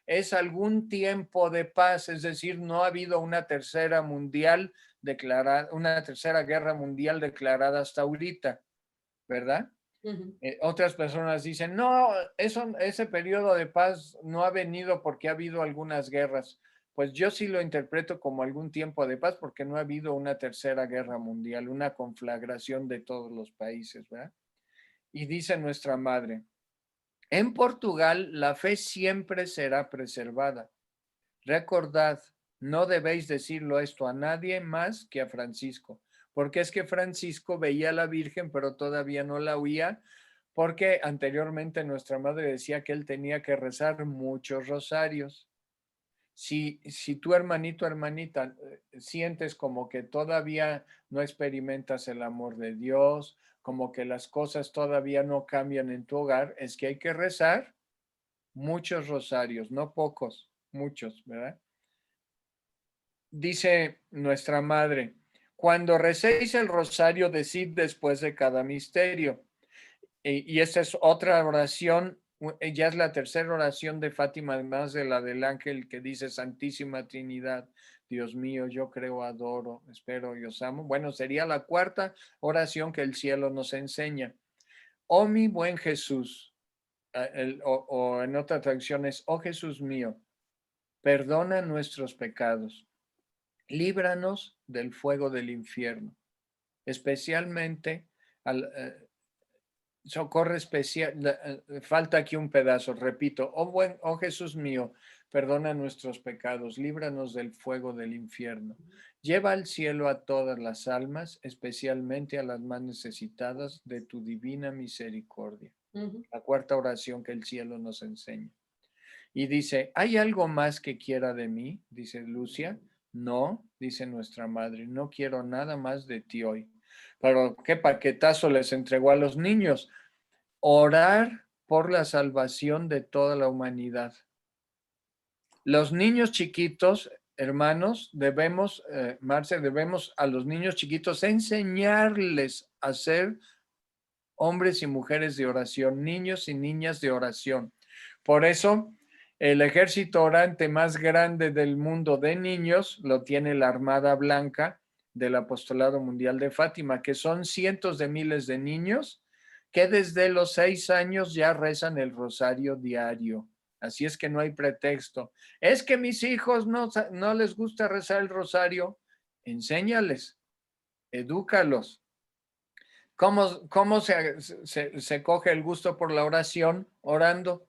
es algún tiempo de paz, es decir, no ha habido una tercera mundial declarada, una tercera guerra mundial declarada hasta ahorita, ¿verdad? Ujú. Otras personas dicen, no, ese periodo de paz no ha venido porque ha habido algunas guerras. Pues yo sí lo interpreto como algún tiempo de paz porque no ha habido una tercera guerra mundial, una conflagración de todos los países, ¿verdad? Y dice nuestra madre, en Portugal la fe siempre será preservada. Recordad, no debéis decirlo esto a nadie más que a Francisco, porque es que Francisco veía a la Virgen, pero todavía no la oía, porque anteriormente nuestra madre decía que él tenía que rezar muchos rosarios. Si tu hermanito, hermanita, sientes como que todavía no experimentas el amor de Dios, como que las cosas todavía no cambian en tu hogar, es que hay que rezar muchos rosarios, no pocos, muchos, ¿verdad? Dice nuestra madre, cuando recéis el rosario, decid después de cada misterio. Y esta es otra oración, ya es la tercera oración de Fátima, además de la del ángel que dice Santísima Trinidad, Dios mío, yo creo, adoro, espero y os amo. Bueno, sería la cuarta oración que el cielo nos enseña. Oh mi buen Jesús, o en otra traducción es, oh Jesús mío, perdona nuestros pecados, líbranos del fuego del infierno, especialmente al, socorre especial, falta aquí un pedazo, repito, oh Jesús mío, perdona nuestros pecados, líbranos del fuego del infierno, lleva al cielo a todas las almas, especialmente a las más necesitadas de tu divina misericordia. Ujú. La cuarta oración que el cielo nos enseña. Y dice, ¿hay algo más que quiera de mí? Dice Lucia. No, dice nuestra madre, no quiero nada más de ti hoy. Pero qué paquetazo les entregó a los niños. Orar por la salvación de toda la humanidad. Los niños chiquitos, hermanos, debemos, Marce, debemos a los niños chiquitos enseñarles a ser hombres y mujeres de oración, niños y niñas de oración. Por eso, el ejército orante más grande del mundo de niños lo tiene la Armada Blanca del Apostolado Mundial de Fátima, que son cientos de miles de niños que desde los 6 años ya rezan el rosario diario. Así es que no hay pretexto. Es que mis hijos no les gusta rezar el rosario. Enséñales, edúcalos. ¿Cómo se coge el gusto por la oración? Orando.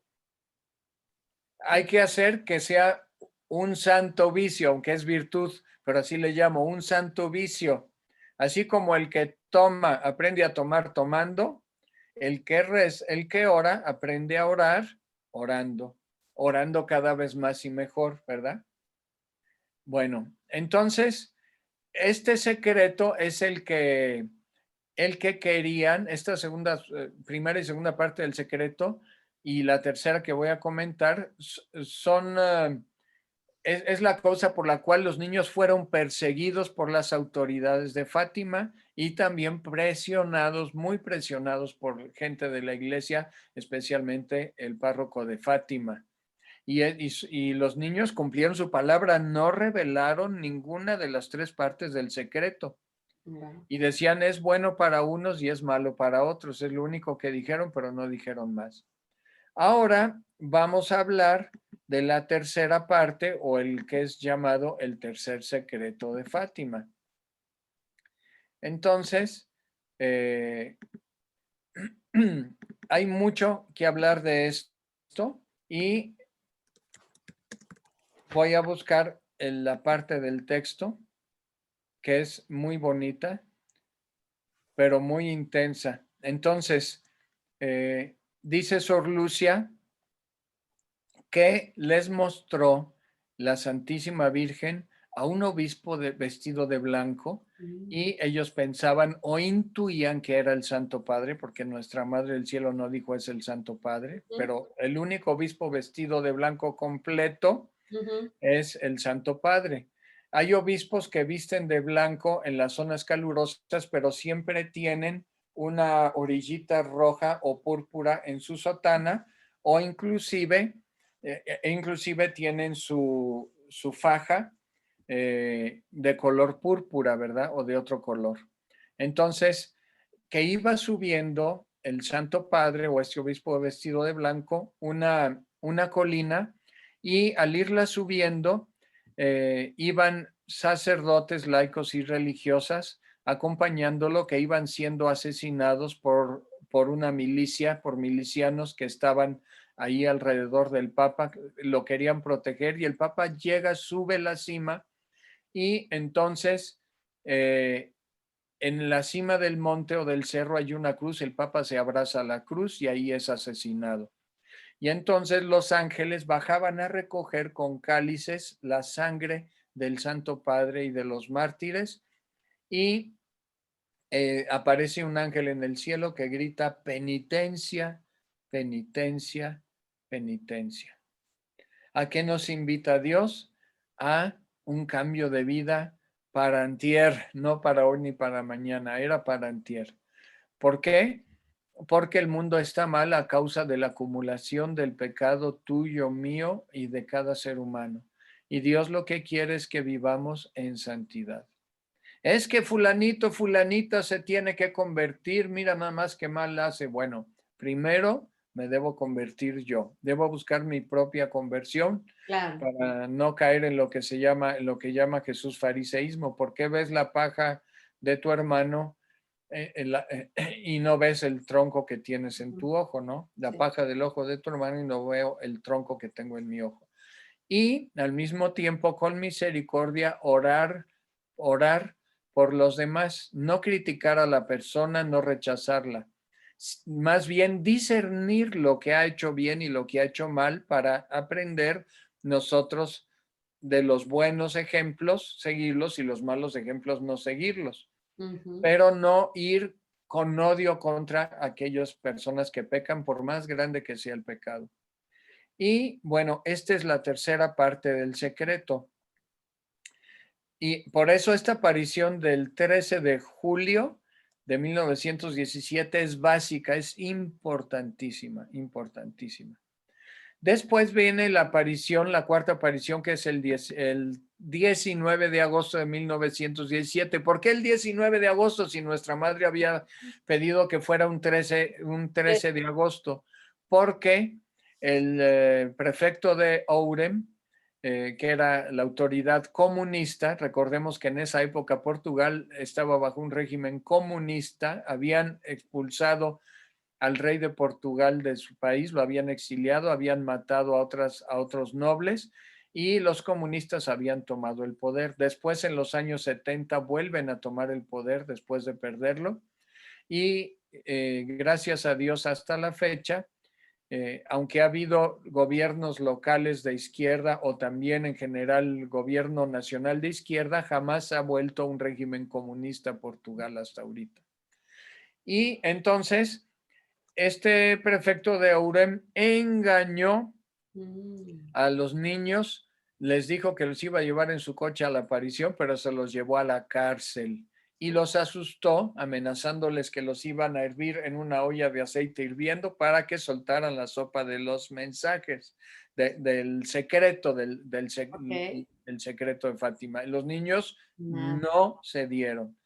Hay que hacer que sea un santo vicio, aunque es virtud, pero así le llamo, un santo vicio. Así como el que toma, aprende a tomar tomando, el que ora, aprende a orar orando, orando cada vez más y mejor, ¿verdad? Bueno, entonces, este secreto es el que querían, esta segunda, primera y segunda parte del secreto y la tercera que voy a comentar son, es la causa por la cual los niños fueron perseguidos por las autoridades de Fátima y también presionados, muy presionados por gente de la iglesia, especialmente el párroco de Fátima. Y los niños cumplieron su palabra, no revelaron ninguna de las tres partes del secreto. Wow. Y decían, es bueno para unos y es malo para otros. Es lo único que dijeron, pero no dijeron más. Ahora vamos a hablar de la tercera parte o el que es llamado el tercer secreto de Fátima. Entonces, eh, hay mucho que hablar de esto y voy a buscar en la parte del texto que es muy bonita, pero muy intensa. Entonces, dice Sor Lucia que les mostró la Santísima Virgen a un obispo vestido de blanco Mm. y ellos pensaban o intuían que era el Santo Padre, porque nuestra Madre del Cielo no dijo es el Santo Padre, Ujú. pero el único obispo vestido de blanco completo Ujú. es el Santo Padre. Hay obispos que visten de blanco en las zonas calurosas, pero siempre tienen una orillita roja o púrpura en su sotana o inclusive inclusive tienen su faja de color púrpura, ¿verdad? O de otro color. Entonces, que iba subiendo el Santo Padre o este obispo vestido de blanco una colina, y al irla subiendo iban sacerdotes, laicos y religiosas acompañándolo, que iban siendo asesinados por una milicia, por milicianos que estaban ahí alrededor del Papa, lo querían proteger, y el Papa llega, sube la cima, y entonces en la cima del monte o del cerro hay una cruz, el Papa se abraza a la cruz y ahí es asesinado. Y entonces los ángeles bajaban a recoger con cálices la sangre del Santo Padre y de los mártires, y aparece un ángel en el cielo que grita: penitencia, penitencia, penitencia. ¿A qué nos invita Dios? A un cambio de vida para antier, no para hoy ni para mañana, era para antier. ¿Por qué? Porque el mundo está mal a causa de la acumulación del pecado tuyo, mío y de cada ser humano. Y Dios lo que quiere es que vivamos en santidad. Es que fulanito, fulanita se tiene que convertir, mira nada más que mal hace. Bueno, primero me debo convertir yo, debo buscar mi propia conversión Claro. para no caer en lo que se llama, en lo que llama Jesús fariseísmo. ¿Por qué ves la paja de tu hermano y no ves el tronco que tienes en tu ojo, ¿no? La Sí. paja del ojo de tu hermano y no veo el tronco que tengo en mi ojo. Y al mismo tiempo, con misericordia, orar por los demás, no criticar a la persona, no rechazarla, más bien discernir lo que ha hecho bien y lo que ha hecho mal para aprender nosotros de los buenos ejemplos, seguirlos, y los malos ejemplos no seguirlos, Ujú. pero no ir con odio contra aquellas personas que pecan, por más grande que sea el pecado. Y bueno, esta es la tercera parte del secreto. Y por eso esta aparición del 13 de julio de 1917 es básica, es importantísima, importantísima. Después viene la aparición, la cuarta aparición, que es el 19 de agosto de 1917. ¿Por qué el 19 de agosto si nuestra madre había pedido que fuera un 13 de agosto? Porque el prefecto de Ourem, que era la autoridad comunista, recordemos que en esa época Portugal estaba bajo un régimen comunista, habían expulsado al rey de Portugal de su país, lo habían exiliado, habían matado a otros nobles, y los comunistas habían tomado el poder. Después, en los años 70, vuelven a tomar el poder después de perderlo, y gracias a Dios hasta la fecha, aunque ha habido gobiernos locales de izquierda o también en general gobierno nacional de izquierda, jamás ha vuelto un régimen comunista Portugal hasta ahorita. Y entonces este prefecto de Aurem engañó Mm. a los niños, les dijo que los iba a llevar en su coche a la aparición, pero se los llevó a la cárcel y los asustó, amenazándoles que los iban a hervir en una olla de aceite hirviendo para que soltaran la sopa de los mensajes, del secreto, Ok. el secreto de Fátima. Y los niños Nada. no se dieron,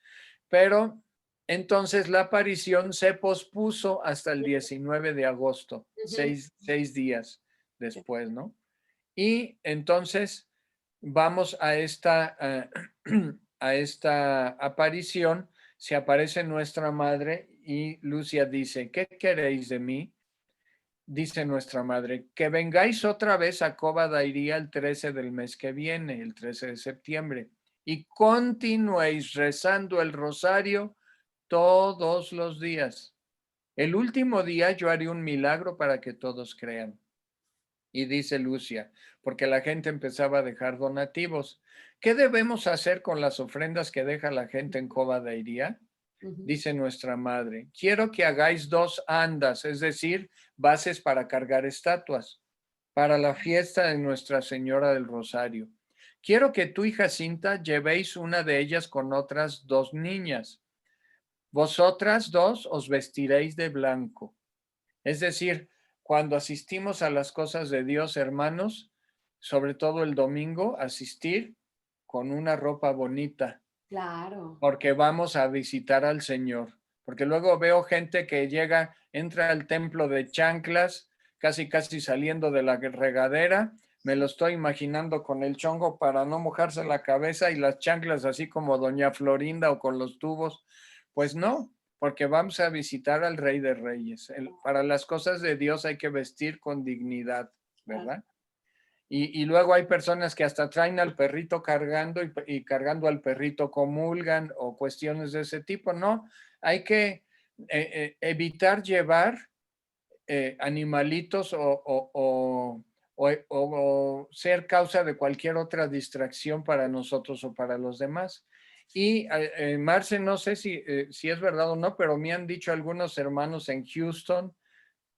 pero entonces la aparición se pospuso hasta el 19 de agosto, Ujú. 6 días Sí. después, ¿no? Y entonces vamos a a esta aparición. Se aparece nuestra madre y Lucia dice: ¿qué queréis de mí? Dice nuestra madre: que vengáis otra vez a Cova da Iría el 13 del mes que viene, el 13 de septiembre, y continuéis rezando el rosario todos los días. El último día yo haré un milagro para que todos crean. Y dice Lucia, porque la gente empezaba a dejar donativos: ¿qué debemos hacer con las ofrendas que deja la gente en Cova da Iría? Ujú. Dice nuestra madre: quiero que hagáis 2 andas, es decir, bases para cargar estatuas, para la fiesta de Nuestra Señora del Rosario. Quiero que tú y Jacinta llevéis una de ellas con otras 2 niñas. Vosotras 2 os vestiréis de blanco. Es decir, cuando asistimos a las cosas de Dios, hermanos, sobre todo el domingo, asistir con una ropa bonita, Claro. porque vamos a visitar al Señor. Porque luego veo gente que llega, entra al templo de chanclas, casi casi saliendo de la regadera. Me lo estoy imaginando con el chongo para no mojarse la cabeza y las chanclas así como Doña Florinda o con los tubos. Pues no, porque vamos a visitar al Rey de Reyes. Para las cosas de Dios hay que vestir con dignidad, Claro. ¿verdad? Y luego hay personas que hasta traen al perrito cargando y cargando al perrito comulgan o cuestiones de ese tipo. No, hay que evitar llevar animalitos o ser causa de cualquier otra distracción para nosotros o para los demás. Y Marce, no sé si es verdad o no, pero me han dicho algunos hermanos en Houston,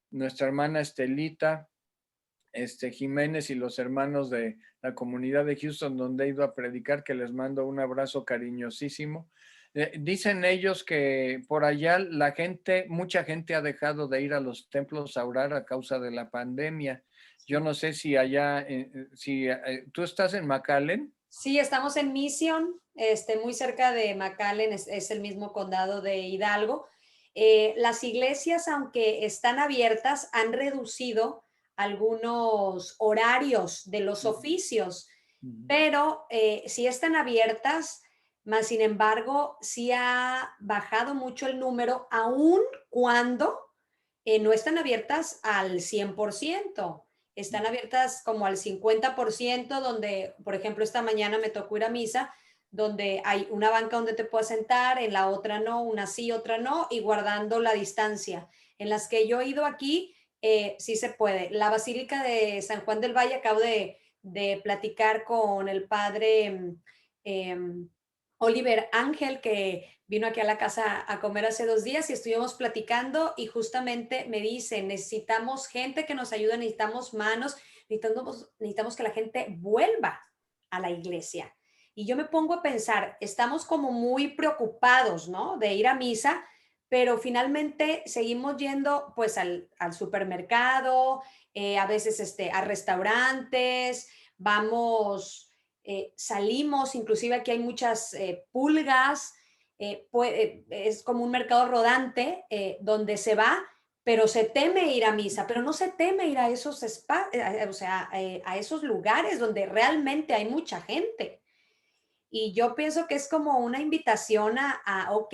nuestra hermana Estelita, Jiménez y los hermanos de la comunidad de Houston donde he ido a predicar, que les mando un abrazo cariñosísimo. Dicen ellos que por allá mucha gente ha dejado de ir a los templos a orar a causa de la pandemia. Yo no sé si allá, si tú estás en McAllen. Sí, estamos en Mission, muy cerca de McAllen, es el mismo condado de Hidalgo. Las iglesias, aunque están abiertas, han reducido algunos horarios de los oficios, pero sí están abiertas, más sin embargo, sí ha bajado mucho el número, aun cuando no están abiertas al 100%. Están abiertas como al 50%, donde, por ejemplo, esta mañana me tocó ir a misa, donde hay una banca donde te puedes sentar, en la otra no, una sí, otra no, y guardando la distancia. En las que yo he ido aquí, sí se puede. La Basílica de San Juan del Valle, acabo de platicar con el padre eh, Oliver Ángel, que vino aquí a la casa a comer hace 2 días y estuvimos platicando y justamente me dice, necesitamos gente que nos ayude, necesitamos manos, necesitamos que la gente vuelva a la iglesia. Y yo me pongo a pensar, estamos como muy preocupados, ¿no? De ir a misa, pero finalmente seguimos yendo pues al supermercado, a veces a restaurantes, vamos salimos, inclusive aquí hay muchas pulgas, es como un mercado rodante donde se va, pero se teme ir a misa, pero no se teme ir a esos o sea, a esos lugares donde realmente hay mucha gente. Y yo pienso que es como una invitación ok,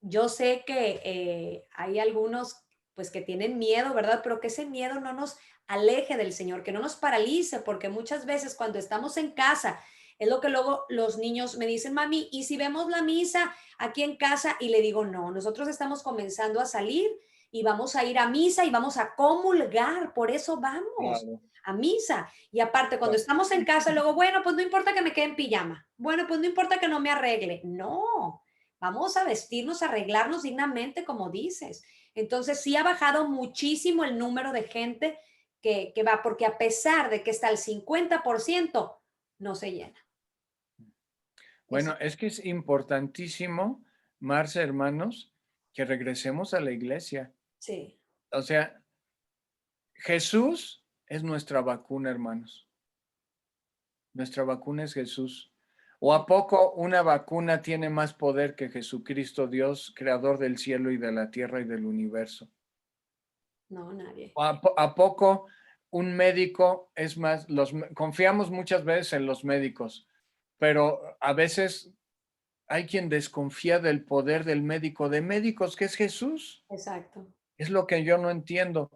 yo sé que hay algunos pues que tienen miedo, ¿verdad? Pero que ese miedo no nos aleje del Señor, que no nos paralice, porque muchas veces cuando estamos en casa, es lo que luego los niños me dicen, mami, ¿y si vemos la misa aquí en casa? Y le digo, no, nosotros estamos comenzando a salir y vamos a ir a misa y vamos a comulgar, por eso vamos Claro, a misa. Y aparte, cuando claro. estamos en casa, luego, bueno, pues no importa que me quede en pijama, bueno, pues no importa que no me arregle, no, vamos a vestirnos, a arreglarnos dignamente, como dices. Entonces, sí ha bajado muchísimo el número de gente que va, porque a pesar de que está al 50%, no se llena. Eso, Bueno, es que es importantísimo, Marce, hermanos, que regresemos a la iglesia. sí, O sea, Jesús es nuestra vacuna, hermanos. Nuestra vacuna es Jesús. ¿O a poco una vacuna tiene más poder que Jesucristo, Dios, creador del cielo y de la tierra y del universo? no, nadie. ¿O a poco un médico es más, confiamos muchas veces en los médicos, pero a veces hay quien desconfía del poder del médico, de médicos, que es Jesús? Exacto. Es lo que yo no entiendo.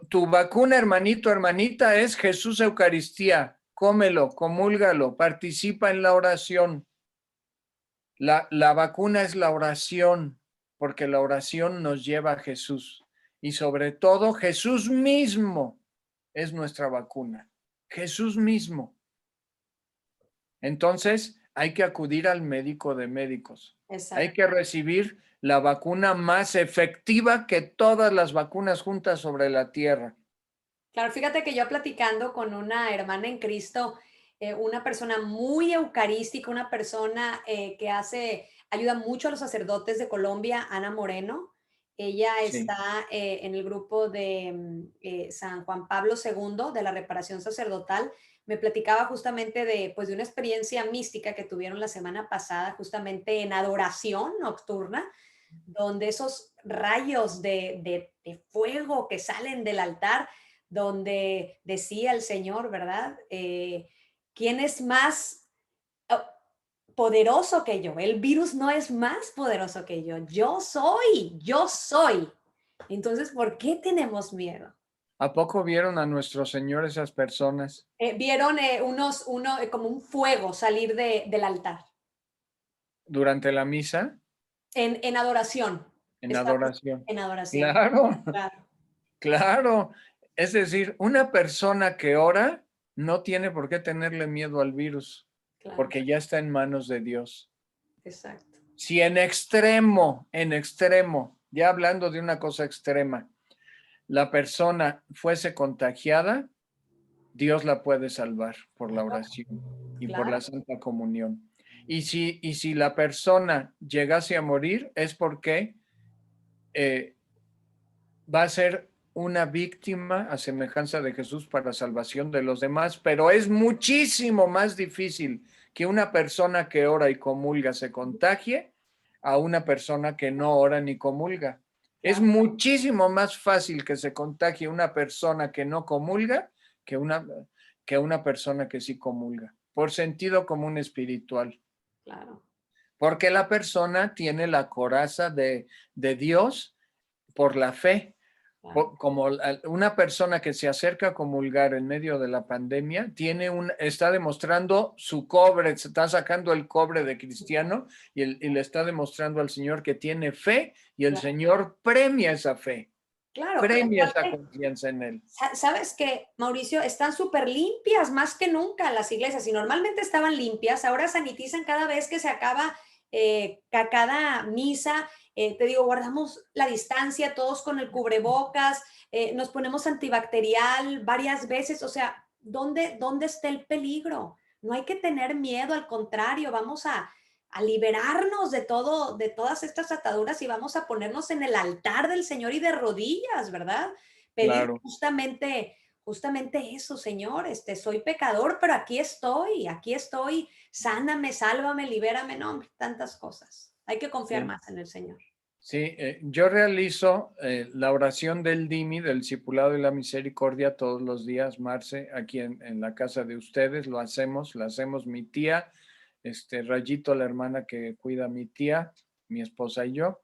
Tu vacuna, hermanito, hermanita, es Jesús Eucaristía. Cómelo, comúlgalo, participa en la oración. La vacuna es la oración, porque la oración nos lleva a Jesús. Y sobre todo, Jesús mismo es nuestra vacuna. Jesús mismo. Entonces, hay que acudir al médico de médicos. Hay Exacto. que recibir la vacuna más efectiva que todas las vacunas juntas sobre la tierra. Claro, fíjate que yo platicando con una hermana en Cristo, una persona muy eucarística, una persona que ayuda mucho a los sacerdotes de Colombia, Ana Moreno, Ella sí, está en el grupo de San Juan Pablo II de la reparación sacerdotal. Me platicaba justamente de, pues, de una experiencia mística que tuvieron la semana pasada, justamente en adoración nocturna, donde esos rayos de fuego que salen del altar, donde decía el Señor, ¿verdad? ¿Quién es más oh, poderoso que yo? El virus no es más poderoso que yo. Yo soy, yo soy. Entonces, ¿por qué tenemos miedo? ¿a poco vieron a nuestro Señor esas personas Vieron como un fuego salir del altar durante la misa en adoración. en Estamos adoración? en adoración. Claro, Claro, claro. Es decir, una persona que ora no tiene por qué tenerle miedo al virus, claro, porque ya está en manos de Dios. exacto. Si en extremo, ya hablando de una cosa extrema, la persona fuese contagiada, Dios la puede salvar por la oración y por Claro, la Santa Comunión. Y si la persona llegase a morir, es porque eh, va a ser una víctima a semejanza de Jesús para salvación de los demás, pero es muchísimo más difícil que una persona que ora y comulga se contagie a una persona que no ora ni comulga. Es claro, muchísimo más fácil que se contagie una persona que no comulga que que una persona que sí comulga, por sentido común espiritual, claro, porque la persona tiene la coraza de Dios por la fe claro. como una persona que se acerca a comulgar en medio de la pandemia, está demostrando su cobre, se está sacando el cobre de cristiano y le está demostrando al Señor que tiene fe y el Claro, Señor premia esa fe, claro, y premia esa aparte, confianza en Él. ¿sabes qué, Mauricio? Están súper limpias más que nunca las iglesias. Y normalmente estaban limpias, ahora sanitizan cada vez que se acaba cada misa. Te digo, guardamos la distancia, todos con el cubrebocas, nos ponemos antibacterial varias veces. O sea, ¿dónde está el peligro? No hay que tener miedo, al contrario, vamos a liberarnos de todo, de todas estas ataduras y vamos a ponernos en el altar del Señor y de rodillas, ¿verdad? Pedir Claro, justamente eso, Señor, soy pecador, pero aquí estoy, sáname, sálvame, libérame, no, hombre, tantas cosas. Hay que confiar sí. más en el Señor. Sí, yo realizo la oración del DIMI, del Discipulado de la Misericordia, todos los días, Marce, aquí en la casa de ustedes, la hacemos mi tía, Rayito, la hermana que cuida a mi tía, mi esposa y yo,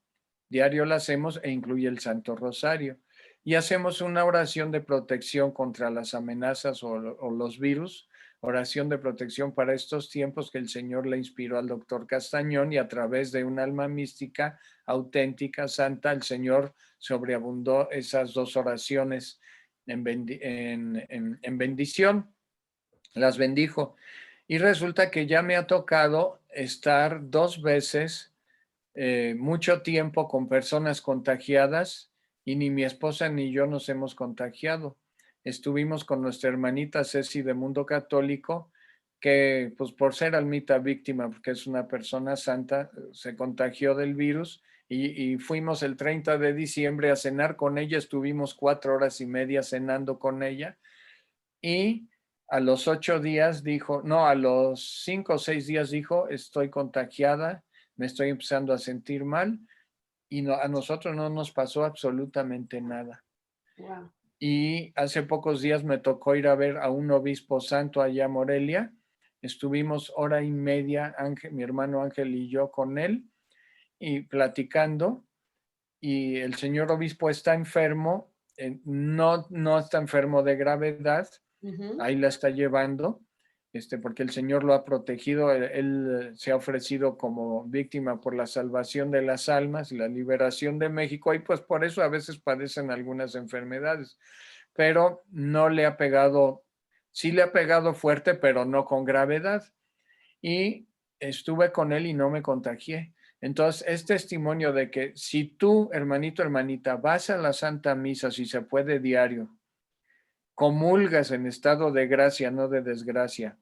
diario la hacemos e incluye el Santo Rosario. Y hacemos una oración de protección contra las amenazas o los virus, oración de protección para estos tiempos que el Señor le inspiró al doctor Castañón y a través de un alma mística auténtica, santa, el Señor sobreabundó esas dos oraciones en bendición, las bendijo. Y resulta que ya me ha tocado estar dos veces mucho tiempo con personas contagiadas y ni mi esposa ni yo nos hemos contagiado. Estuvimos con nuestra hermanita Ceci de Mundo Católico, que pues por ser almita víctima, porque es una persona santa, se contagió del virus y fuimos el 30 de diciembre a cenar con ella, estuvimos 4 horas y media cenando con ella y a los 8 días dijo, no, a los 5 o 6 días dijo, estoy contagiada, me estoy empezando a sentir mal y no, a nosotros no nos pasó absolutamente nada. Wow. Y hace pocos días me tocó ir a ver a un obispo santo allá a Morelia. Estuvimos hora y media, Ángel, mi hermano Ángel y yo con él, y platicando. Y el señor obispo está enfermo, no está enfermo de gravedad, Ujú. ahí la está llevando, porque el Señor lo ha protegido, él se ha ofrecido como víctima por la salvación de las almas y la liberación de México, y pues por eso a veces padecen algunas enfermedades, pero no le ha pegado, sí le ha pegado fuerte, pero no con gravedad. Y estuve con él y no me contagié. Entonces, es testimonio de que si tú, hermanito, hermanita, vas a la Santa Misa, si se puede diario, comulgas en estado de gracia, no de desgracia,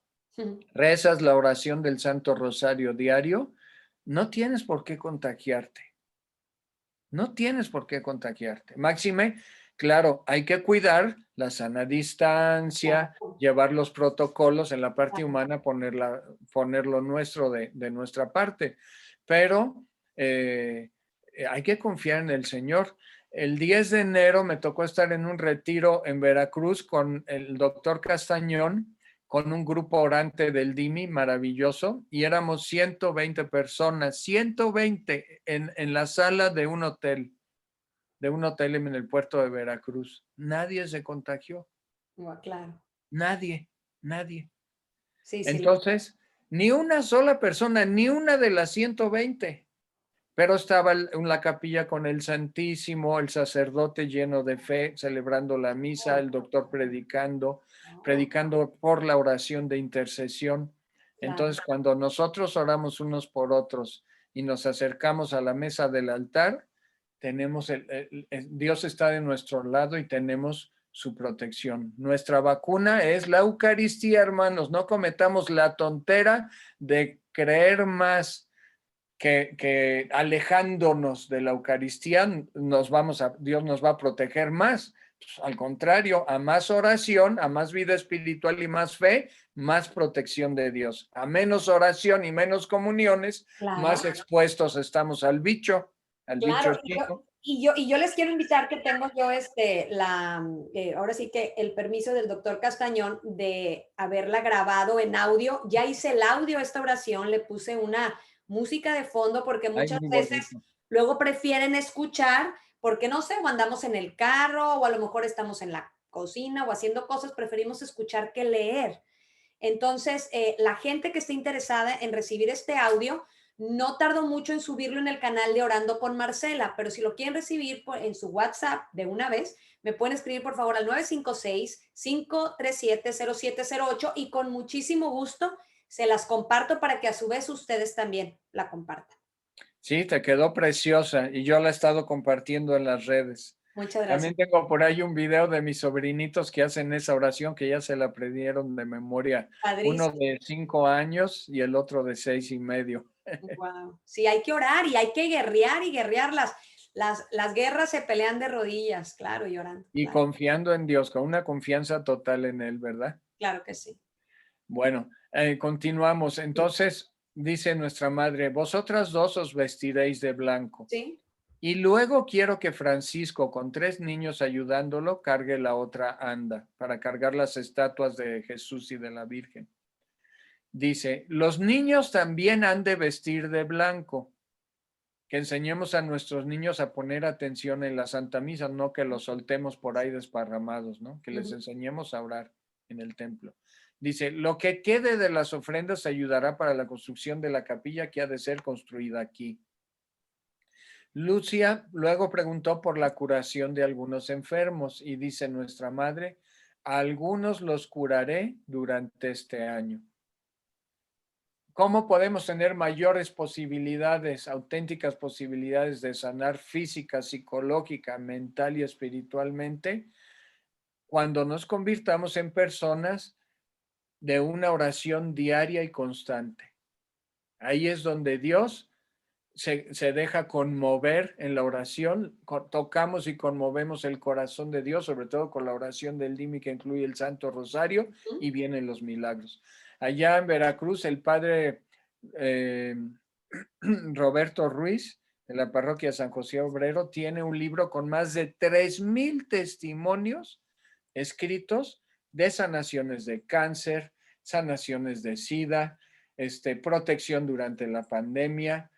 rezas la oración del Santo Rosario diario, no tienes por qué contagiarte. No tienes por qué contagiarte. Máxime, claro, hay que cuidar la sana distancia, Claro, llevar los protocolos en la parte claro. humana, poner lo nuestro de nuestra parte, pero hay que confiar en el Señor. El 10 de enero me tocó estar en un retiro en Veracruz con el doctor Castañón, con un grupo orante del DIMI maravilloso, y éramos 120 personas, 120 en la sala de un hotel en el puerto de Veracruz. Nadie se contagió, Claro. nadie, nadie. Sí, sí. Entonces, ni una sola persona, ni una de las 120. Pero estaba en la capilla con el Santísimo, el sacerdote lleno de fe, celebrando la misa, el doctor predicando, Oh, predicando por la oración de intercesión. claro, Entonces, cuando nosotros oramos unos por otros y nos acercamos a la mesa del altar, tenemos Dios está de nuestro lado y tenemos su protección. Nuestra vacuna es la Eucaristía, hermanos. No cometamos la tontera de creer más que alejándonos de la Eucaristía Dios nos va a proteger más. Pues, al contrario, a más oración, a más vida espiritual y más fe, más protección de Dios. A menos oración y menos comuniones, más claro. expuestos estamos al bicho Claro, chico. y yo les quiero invitar que tengo yo ahora sí que el permiso del doctor Castañón de haberla grabado en audio. Ya hice el audio a esta oración, le puse una música de fondo porque Ay, muchas muy veces bonito. luego prefieren escuchar porque no sé, o andamos en el carro o a lo mejor estamos en la cocina o haciendo cosas, preferimos escuchar que leer. Entonces, la gente que esté interesada en recibir este audio, no tardo mucho en subirlo en el canal de Orando con Marcela, pero si lo quieren recibir en su WhatsApp de una vez, me pueden escribir por favor al 956-537-0708 y con muchísimo gusto se las comparto para que a su vez ustedes también la compartan. Sí, te quedó preciosa y yo la he estado compartiendo en las redes. Muchas También gracias. tengo por ahí un video de mis sobrinitos que hacen esa oración que ya se la aprendieron de memoria. Uno Padrísimo. de 5 años y el otro de 6 y medio. Wow. Sí, hay que orar y hay que guerrear y guerrear. Las guerras se pelean de rodillas, claro, llorando. Y Claro, confiando en Dios, con una confianza total en Él, ¿verdad? claro que sí. Bueno, continuamos. Sí. Entonces, dice nuestra madre, vosotras dos os vestiréis de blanco. Sí. Y luego quiero que Francisco, con 3 niños ayudándolo, cargue la otra anda para cargar las estatuas de Jesús y de la Virgen. Dice, los niños también han de vestir de blanco, que enseñemos a nuestros niños a poner atención en la Santa Misa, no que los soltemos por ahí desparramados, ¿no? Que les Ujú. enseñemos a orar en el templo. Dice, lo que quede de las ofrendas ayudará para la construcción de la capilla que ha de ser construida aquí. Lucia luego preguntó por la curación de algunos enfermos y dice nuestra madre, a algunos los curaré durante este año. ¿Cómo podemos tener mayores posibilidades, auténticas posibilidades de sanar física, psicológica, mental y espiritualmente? Cuando nos convirtamos en personas de una oración diaria y constante. Ahí es donde Dios se deja conmover en la oración, tocamos y conmovemos el corazón de Dios, sobre todo con la oración del Dimi que incluye el Santo Rosario Ujú. y vienen los milagros. Allá en Veracruz, el padre eh, Roberto Ruiz, de la parroquia San José Obrero, tiene un libro con más de 3,000 testimonios escritos de sanaciones de cáncer, sanaciones de SIDA, protección durante la pandemia,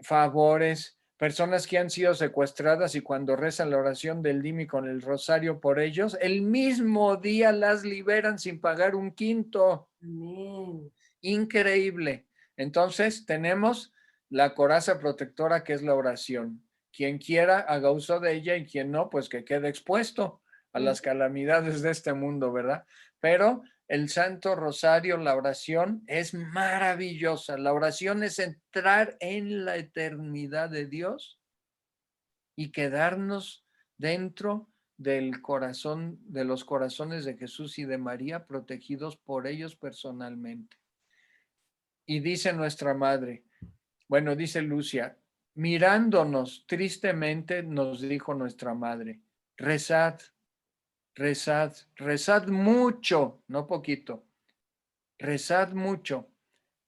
favores, personas que han sido secuestradas y cuando rezan la oración del Dimi con el rosario por ellos, el mismo día las liberan sin pagar un quinto. Amén. Increíble. Entonces tenemos la coraza protectora que es la oración. Quien quiera haga uso de ella y quien no, pues que quede expuesto a Ujú. las calamidades de este mundo, ¿verdad? Pero el Santo Rosario, la oración es maravillosa. La oración es entrar en la eternidad de Dios y quedarnos dentro del corazón, de los corazones de Jesús y de María, protegidos por ellos personalmente. Y dice nuestra madre, bueno, dice Lucia, mirándonos tristemente, nos dijo nuestra madre, rezad, rezad, rezad mucho, no poquito, rezad mucho,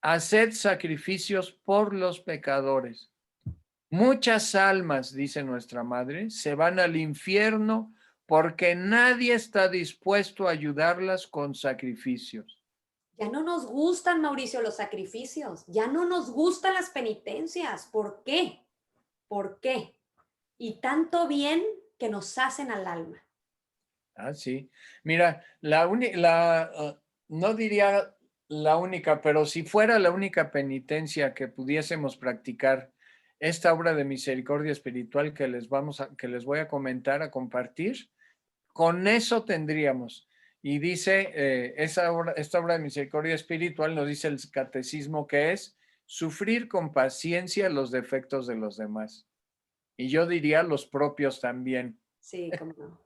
haced sacrificios por los pecadores. Muchas almas, dice nuestra madre, se van al infierno porque nadie está dispuesto a ayudarlas con sacrificios. Ya no nos gustan, Mauricio, los sacrificios, ya no nos gustan las penitencias. ¿Por qué? ¿Por qué? Y tanto bien que nos hacen al alma. Ah, sí. Mira, no diría la única, pero si fuera la única penitencia que pudiésemos practicar, esta obra de misericordia espiritual que les voy a comentar, a compartir, con eso tendríamos. Y dice, esta obra de misericordia espiritual nos dice el catecismo que es sufrir con paciencia los defectos de los demás. Y yo diría los propios también, Sí, cómo no.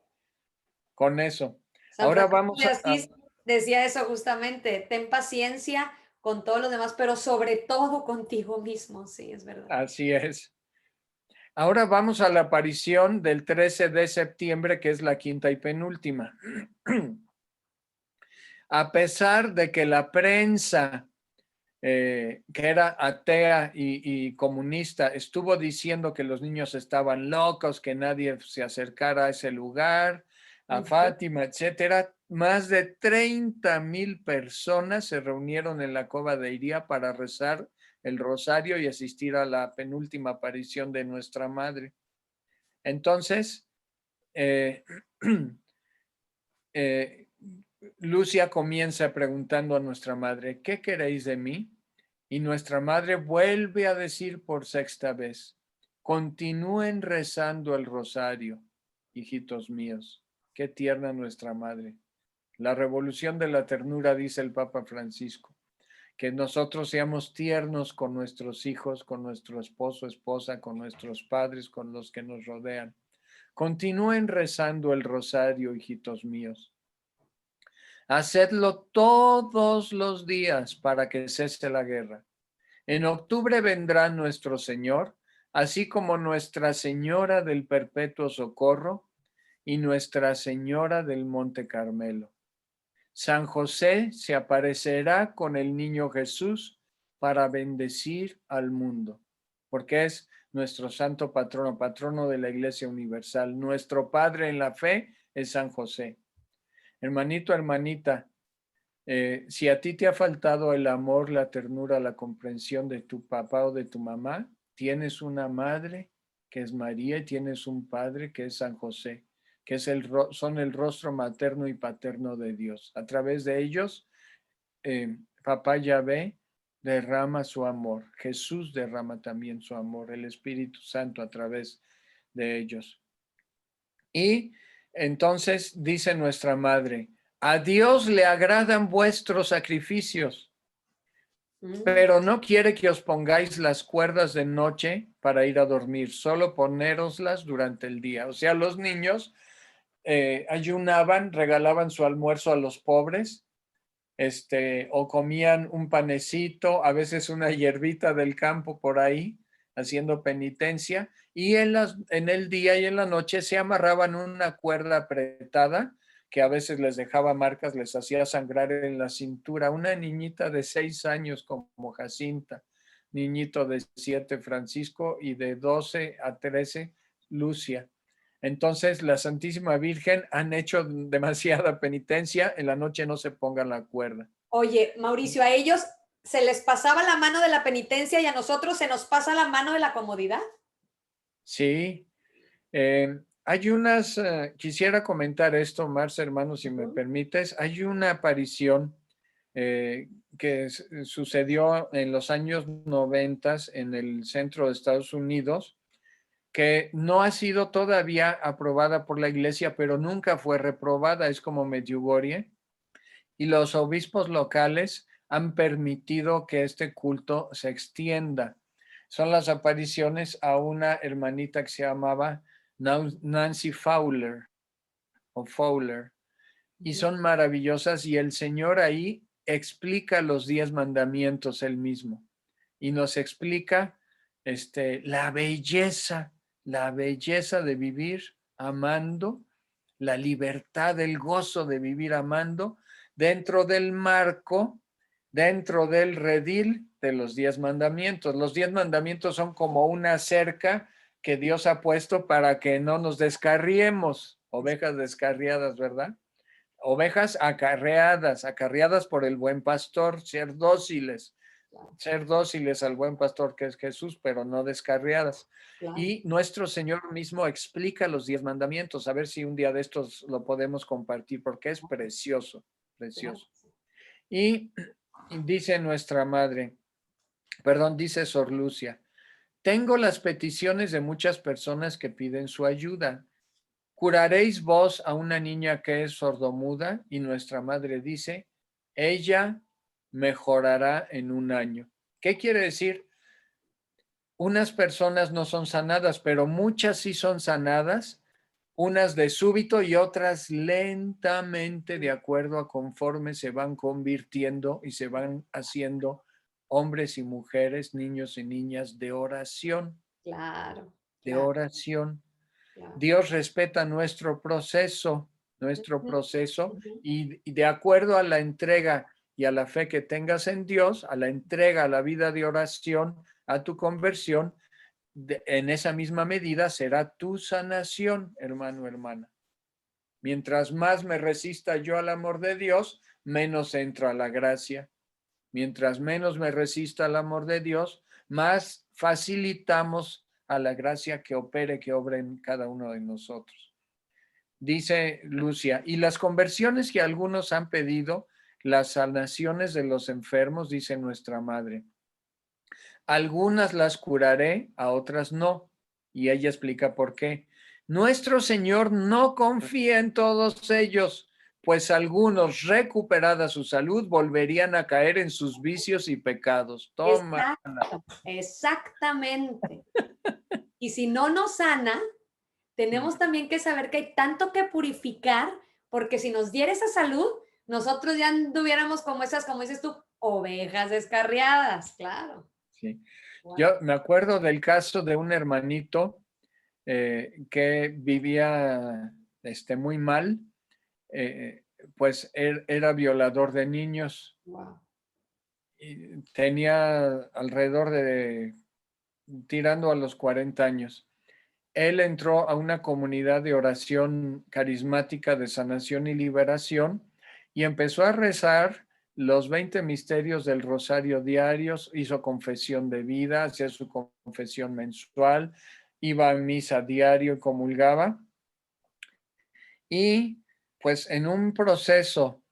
con eso. San Ahora Francisco vamos de a Asís decía eso justamente, ten paciencia con todos los demás, pero sobre todo contigo mismo, sí, es verdad. así es. Ahora vamos a la aparición del 13 de septiembre, que es la quinta y penúltima. A pesar de que la prensa, que era atea y comunista, estuvo diciendo que los niños estaban locos, que nadie se acercara a ese lugar, a Ujú. Fátima, etcétera, más de 30,000 personas se reunieron en la Cova de Iría para rezar el rosario y asistir a la penúltima aparición de nuestra madre. Entonces, eh, eh, Lucia comienza preguntando a nuestra madre, ¿qué queréis de mí? Y nuestra madre vuelve a decir por sexta vez, continúen rezando el rosario, hijitos míos. Qué tierna nuestra madre. La revolución de la ternura, dice el Papa Francisco, que nosotros seamos tiernos con nuestros hijos, con nuestro esposo, esposa, con nuestros padres, con los que nos rodean. Continúen rezando el rosario, hijitos míos. Hacedlo todos los días para que cese la guerra. En octubre vendrá nuestro Señor, así como Nuestra Señora del Perpetuo Socorro y Nuestra Señora del Monte Carmelo. San José se aparecerá con el niño Jesús para bendecir al mundo, porque es nuestro santo patrono, patrono de la Iglesia Universal. Nuestro Padre en la fe es San José. Hermanito, hermanita, si a ti te ha faltado el amor, la ternura, la comprensión de tu papá o de tu mamá, tienes una madre que es María y tienes un padre que es San José, que son el rostro materno y paterno de Dios. A través de ellos, papá Yahvé derrama su amor, Jesús derrama también su amor, el Espíritu Santo a través de ellos. Y entonces dice nuestra madre, a Dios le agradan vuestros sacrificios, Mm. pero no quiere que os pongáis las cuerdas de noche para ir a dormir, solo ponéroslas durante el día. O sea, los niños ayunaban, regalaban su almuerzo a los pobres, o comían un panecito, a veces una hierbita del campo por ahí, haciendo penitencia, y en el día y en la noche se amarraban una cuerda apretada que a veces les dejaba marcas, les hacía sangrar en la cintura. Una niñita de 6 años como Jacinta, niñito de 7 Francisco y de 12 a 13 Lucia. Entonces, la Santísima Virgen han hecho demasiada penitencia, en la noche no se pongan la cuerda. Oye, Mauricio, a ellos se les pasaba la mano de la penitencia y a nosotros se nos pasa la mano de la comodidad. Sí, quisiera comentar esto, Marce, hermano, si me permites. Hay una aparición que sucedió en los años 90 en el centro de Estados Unidos, que no ha sido todavía aprobada por la iglesia, pero nunca fue reprobada, es como Medjugorje, y los obispos locales han permitido que este culto se extienda. Son las apariciones a una hermanita que se llamaba Nancy Fowler o Fowler, y son maravillosas, y el Señor ahí explica los 10 mandamientos él mismo y nos explica la belleza de vivir amando, la libertad, el gozo de vivir amando dentro del marco, dentro del redil de los 10 mandamientos. Los 10 mandamientos son como una cerca que Dios ha puesto para que no nos descarriemos, ovejas descarriadas, ¿verdad? Ovejas acarreadas por el buen pastor, ser dóciles al buen pastor que es Jesús, pero no descarriadas. Claro. Y nuestro Señor mismo explica los 10 mandamientos, a ver si un día de estos lo podemos compartir, porque es precioso, precioso. Y dice nuestra madre, dice Sor Lucia, tengo las peticiones de muchas personas que piden su ayuda. ¿Curaréis vos a una niña que es sordomuda? Y nuestra madre dice, ella mejorará en un año. ¿Qué quiere decir? Unas personas no son sanadas, pero muchas sí son sanadas, unas de súbito y otras lentamente, de acuerdo a conforme se van convirtiendo y se van haciendo hombres y mujeres, niños y niñas de oración, Claro, de claro, oración. claro. Dios respeta nuestro Ujú, proceso ujú. y de acuerdo a la entrega y a la fe que tengas en Dios, a la entrega a la vida de oración, a tu conversión, en esa misma medida será tu sanación, hermano, hermana. Mientras más me resista yo al amor de Dios, menos entro a la gracia. Mientras menos me resista al amor de Dios, más facilitamos a la gracia que opere, que obre en cada uno de nosotros. Dice Lucia, y las conversiones que algunos han pedido, las sanaciones de los enfermos, dice nuestra madre. Algunas las curaré, a otras no. Y ella explica por qué. Nuestro Señor no confía en todos ellos, pues algunos, recuperada su salud, volverían a caer en sus vicios y pecados. Toma. Exacto, exactamente. Y si no nos sana, tenemos también que saber que hay tanto que purificar, porque si nos diera esa salud, nosotros ya anduviéramos como esas, como dices tú, ovejas descarriadas, claro. Sí. Wow. Yo me acuerdo del caso de un hermanito que vivía muy mal, eh, pues era violador de niños Wow. y tenía alrededor de tirando a los 40 años. Él entró a una comunidad de oración carismática de sanación y liberación y empezó a rezar los 20 misterios del rosario diarios, hizo confesión de vida, hacía su confesión mensual, iba a misa diario y comulgaba. Y pues en un proceso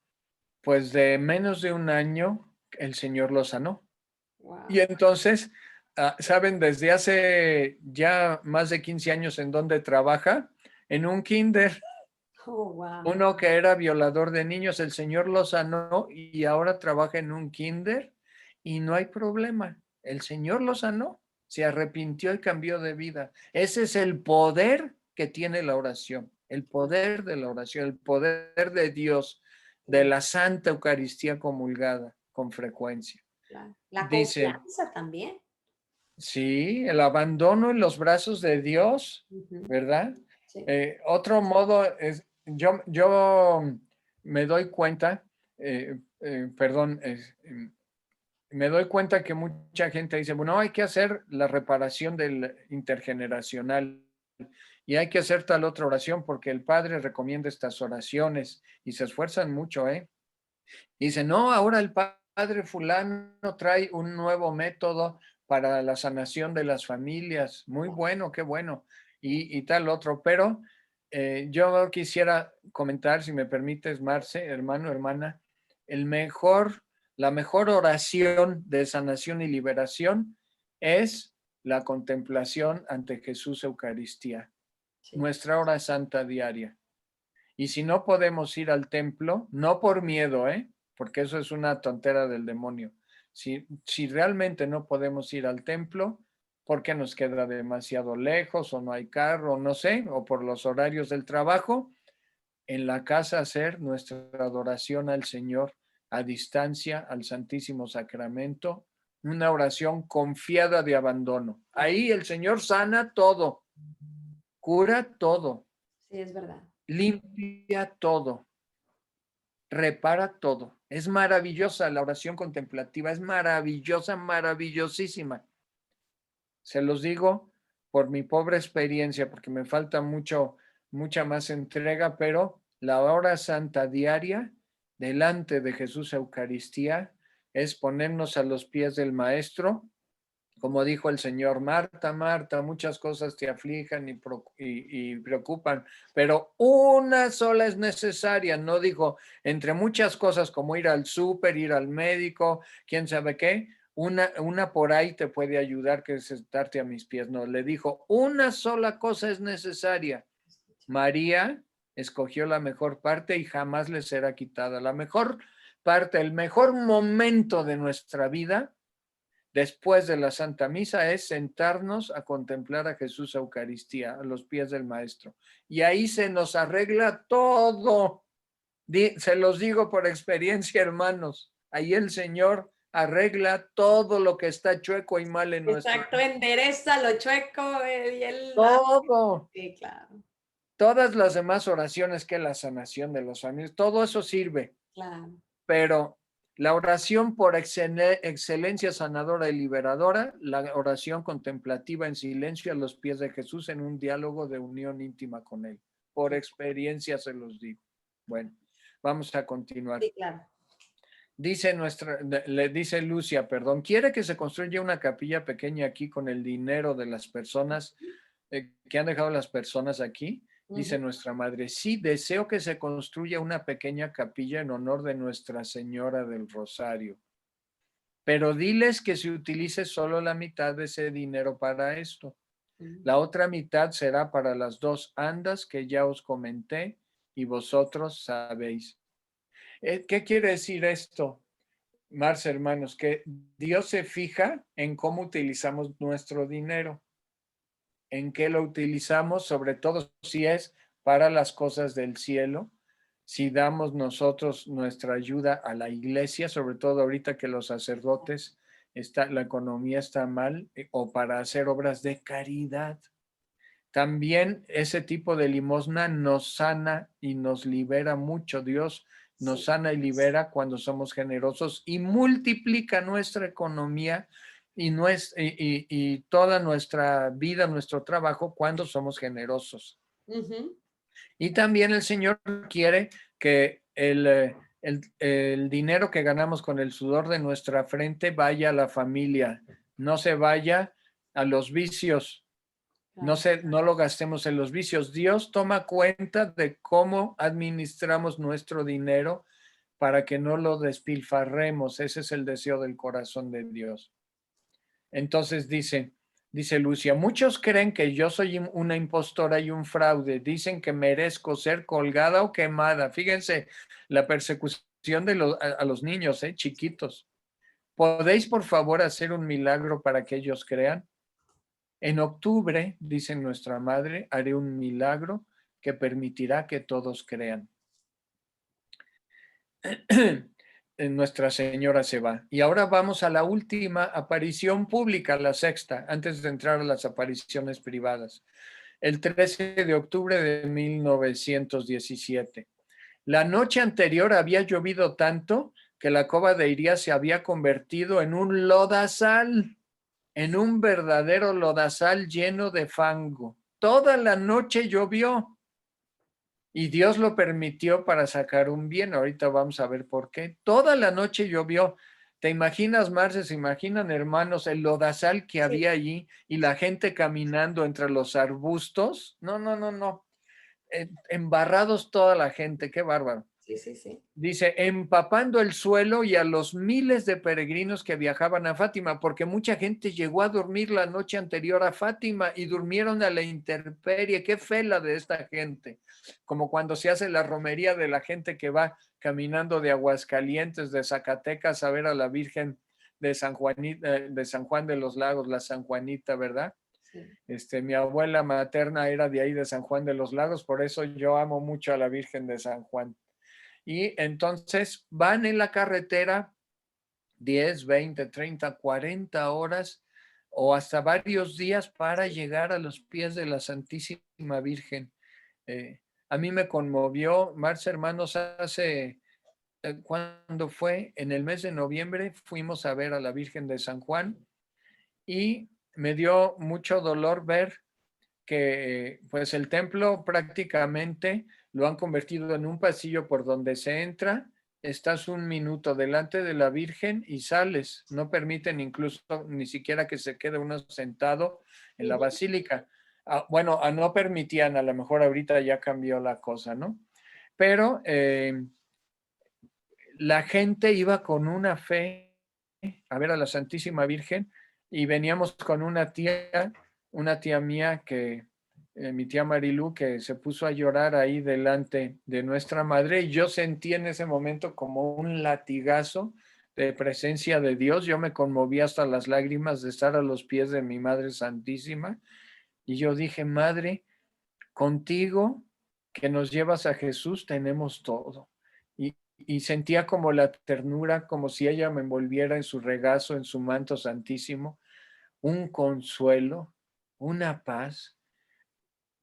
pues de menos de un año, el Señor lo sanó. Y Wow. entonces, ¿saben desde hace ya más de 15 años en dónde trabaja? En un kinder. Oh, wow. Uno que era violador de niños, el Señor lo sanó y ahora trabaja en un kinder y no hay problema. El Señor lo sanó, se arrepintió y cambió de vida. Ese es el poder que tiene la oración, el poder de la oración, el poder de Dios, de Claro, la Santa Eucaristía comulgada con frecuencia. claro. La Dice, confianza también. sí, el abandono en los brazos de Dios, Ujú, ¿verdad? sí. Otro modo es, yo me doy cuenta, perdón, me doy cuenta que mucha gente dice, bueno, hay que hacer la reparación del intergeneracional y hay que hacer tal otra oración porque el Padre recomienda estas oraciones y se esfuerzan mucho, ¿eh? Y dice, no, ahora el padre fulano trae un nuevo método para la sanación de las familias. Muy bueno, qué bueno. Y tal otro. Pero yo quisiera comentar, si me permites, Marce, hermano, hermana, la mejor oración de sanación y liberación es la contemplación ante Jesús Eucaristía, Sí. nuestra hora santa diaria. Y si no podemos ir al templo, no por miedo, porque eso es una tontera del demonio. Si realmente no podemos ir al templo, porque nos queda demasiado lejos o no hay carro, no sé, o por los horarios del trabajo, en la casa hacer nuestra adoración al Señor a distancia, al Santísimo Sacramento, una oración confiada de abandono. Ahí el Señor sana todo, cura todo, Sí, es verdad. limpia todo, repara todo. Es maravillosa la oración contemplativa, es maravillosa, maravillosísima. Se los digo por mi pobre experiencia, porque me falta mucha más entrega, pero la hora santa diaria delante de Jesús Eucaristía es ponernos a los pies del Maestro, como dijo el Señor: Marta, Marta, muchas cosas te aflijan y preocupan, pero una sola es necesaria. No dijo entre muchas cosas como ir al súper, ir al médico, quién sabe qué. Una por ahí te puede ayudar, que es sentarte a mis pies. No, le dijo, una sola cosa es necesaria. María escogió la mejor parte y jamás le será quitada. La mejor parte, el mejor momento de nuestra vida después de la Santa Misa es sentarnos a contemplar a Jesús Eucaristía, a los pies del Maestro. Y ahí se nos arregla todo. Se los digo por experiencia, hermanos. Ahí el Señor arregla todo lo que está chueco y mal en nuestra Exacto, vida. endereza lo chueco y él... Todo. Sí, claro, Todas las demás oraciones, que la sanación de los familias, todo eso sirve. claro. Pero la oración por excelencia sanadora y liberadora, la oración contemplativa en silencio a los pies de Jesús en un diálogo de unión íntima con Él. Por experiencia se los digo. Bueno, vamos a continuar. Sí, claro. Le dice Lucia, perdón, quiere que se construya una capilla pequeña aquí con el dinero de las personas que han dejado las personas aquí. Dice nuestra madre, sí, deseo que se construya una pequeña capilla en honor de Nuestra Señora del Rosario, pero diles que se utilice solo la mitad de ese dinero para esto. La otra mitad será para las 2 andas que ya os comenté y vosotros sabéis. ¿Qué quiere decir esto, Marce, hermanos? Que Dios se fija en cómo utilizamos nuestro dinero, en qué lo utilizamos, sobre todo si es para las cosas del cielo, si damos nosotros nuestra ayuda a la iglesia, sobre todo ahorita que los sacerdotes, la economía está mal, o para hacer obras de caridad. También ese tipo de limosna nos sana y nos libera mucho. Dios nos sana y libera cuando somos generosos y multiplica nuestra economía y toda nuestra vida, nuestro trabajo, cuando somos generosos. Y también el Señor quiere que el dinero que ganamos con el sudor de nuestra frente vaya a la familia, no se vaya a los vicios. No lo gastemos en los vicios. Dios toma cuenta de cómo administramos nuestro dinero para que no lo despilfarremos. Ese es el deseo del corazón de Dios. Entonces dice Lucia, muchos creen que yo soy una impostora y un fraude. Dicen que merezco ser colgada o quemada. Fíjense la persecución a los niños, chiquitos. ¿Podéis, por favor, hacer un milagro para que ellos crean? En octubre, dice nuestra madre, haré un milagro que permitirá que todos crean. Nuestra Señora se va. Y ahora vamos a la última aparición pública, la sexta, antes de entrar a las apariciones privadas. El 13 de octubre de 1917. La noche anterior había llovido tanto que la cova de Iría se había convertido en un lodazal, en un verdadero lodazal lleno de fango. Toda la noche llovió. Y Dios lo permitió para sacar un bien. Ahorita vamos a ver por qué. Toda la noche llovió. ¿Te imaginas, Marce? ¿Se imaginan, hermanos, el lodazal que había allí y la gente caminando entre los arbustos? No, no, no, no. Embarrados toda la gente. Qué bárbaro. Sí. Dice, empapando el suelo y a los miles de peregrinos que viajaban a Fátima, porque mucha gente llegó a dormir la noche anterior a Fátima y durmieron a la intemperie. Qué fe la de esta gente. Como cuando se hace la romería de la gente que va caminando de Aguascalientes, de Zacatecas, a ver a la Virgen de San Juan de los Lagos, la San Juanita, ¿verdad? Sí. Mi abuela materna era de ahí, de San Juan de los Lagos, por eso yo amo mucho a la Virgen de San Juan. Y entonces van en la carretera 10, 20, 30, 40 horas o hasta varios días para llegar a los pies de la Santísima Virgen. A mí me conmovió, Marce, hermanos, cuando fue en el mes de noviembre, fuimos a ver a la Virgen de San Juan y me dio mucho dolor ver que pues el templo prácticamente lo han convertido en un pasillo por donde se entra, estás un minuto delante de la Virgen y sales, no permiten incluso ni siquiera que se quede uno sentado en la basílica. Bueno, no permitían, a lo mejor ahorita ya cambió la cosa, ¿no? Pero la gente iba con una fe a ver a la Santísima Virgen y veníamos con una tía mía que, mi tía Marilú, que se puso a llorar ahí delante de nuestra madre y yo sentí en ese momento como un latigazo de presencia de Dios. Yo me conmoví hasta las lágrimas de estar a los pies de mi Madre Santísima y yo dije, Madre, contigo que nos llevas a Jesús tenemos todo. Y sentía como la ternura, como si ella me envolviera en su regazo, en su manto santísimo, un consuelo, una paz.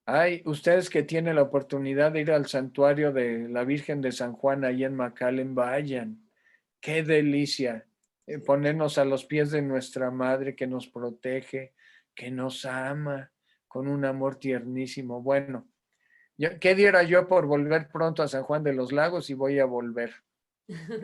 Ay, ustedes que tienen la oportunidad de ir al santuario de la Virgen de San Juan ahí en McAllen, vayan. Qué delicia ponernos a los pies de nuestra Madre que nos protege, que nos ama con un amor tiernísimo. Bueno, ¿qué diera yo por volver pronto a San Juan de los Lagos? Y voy a volver,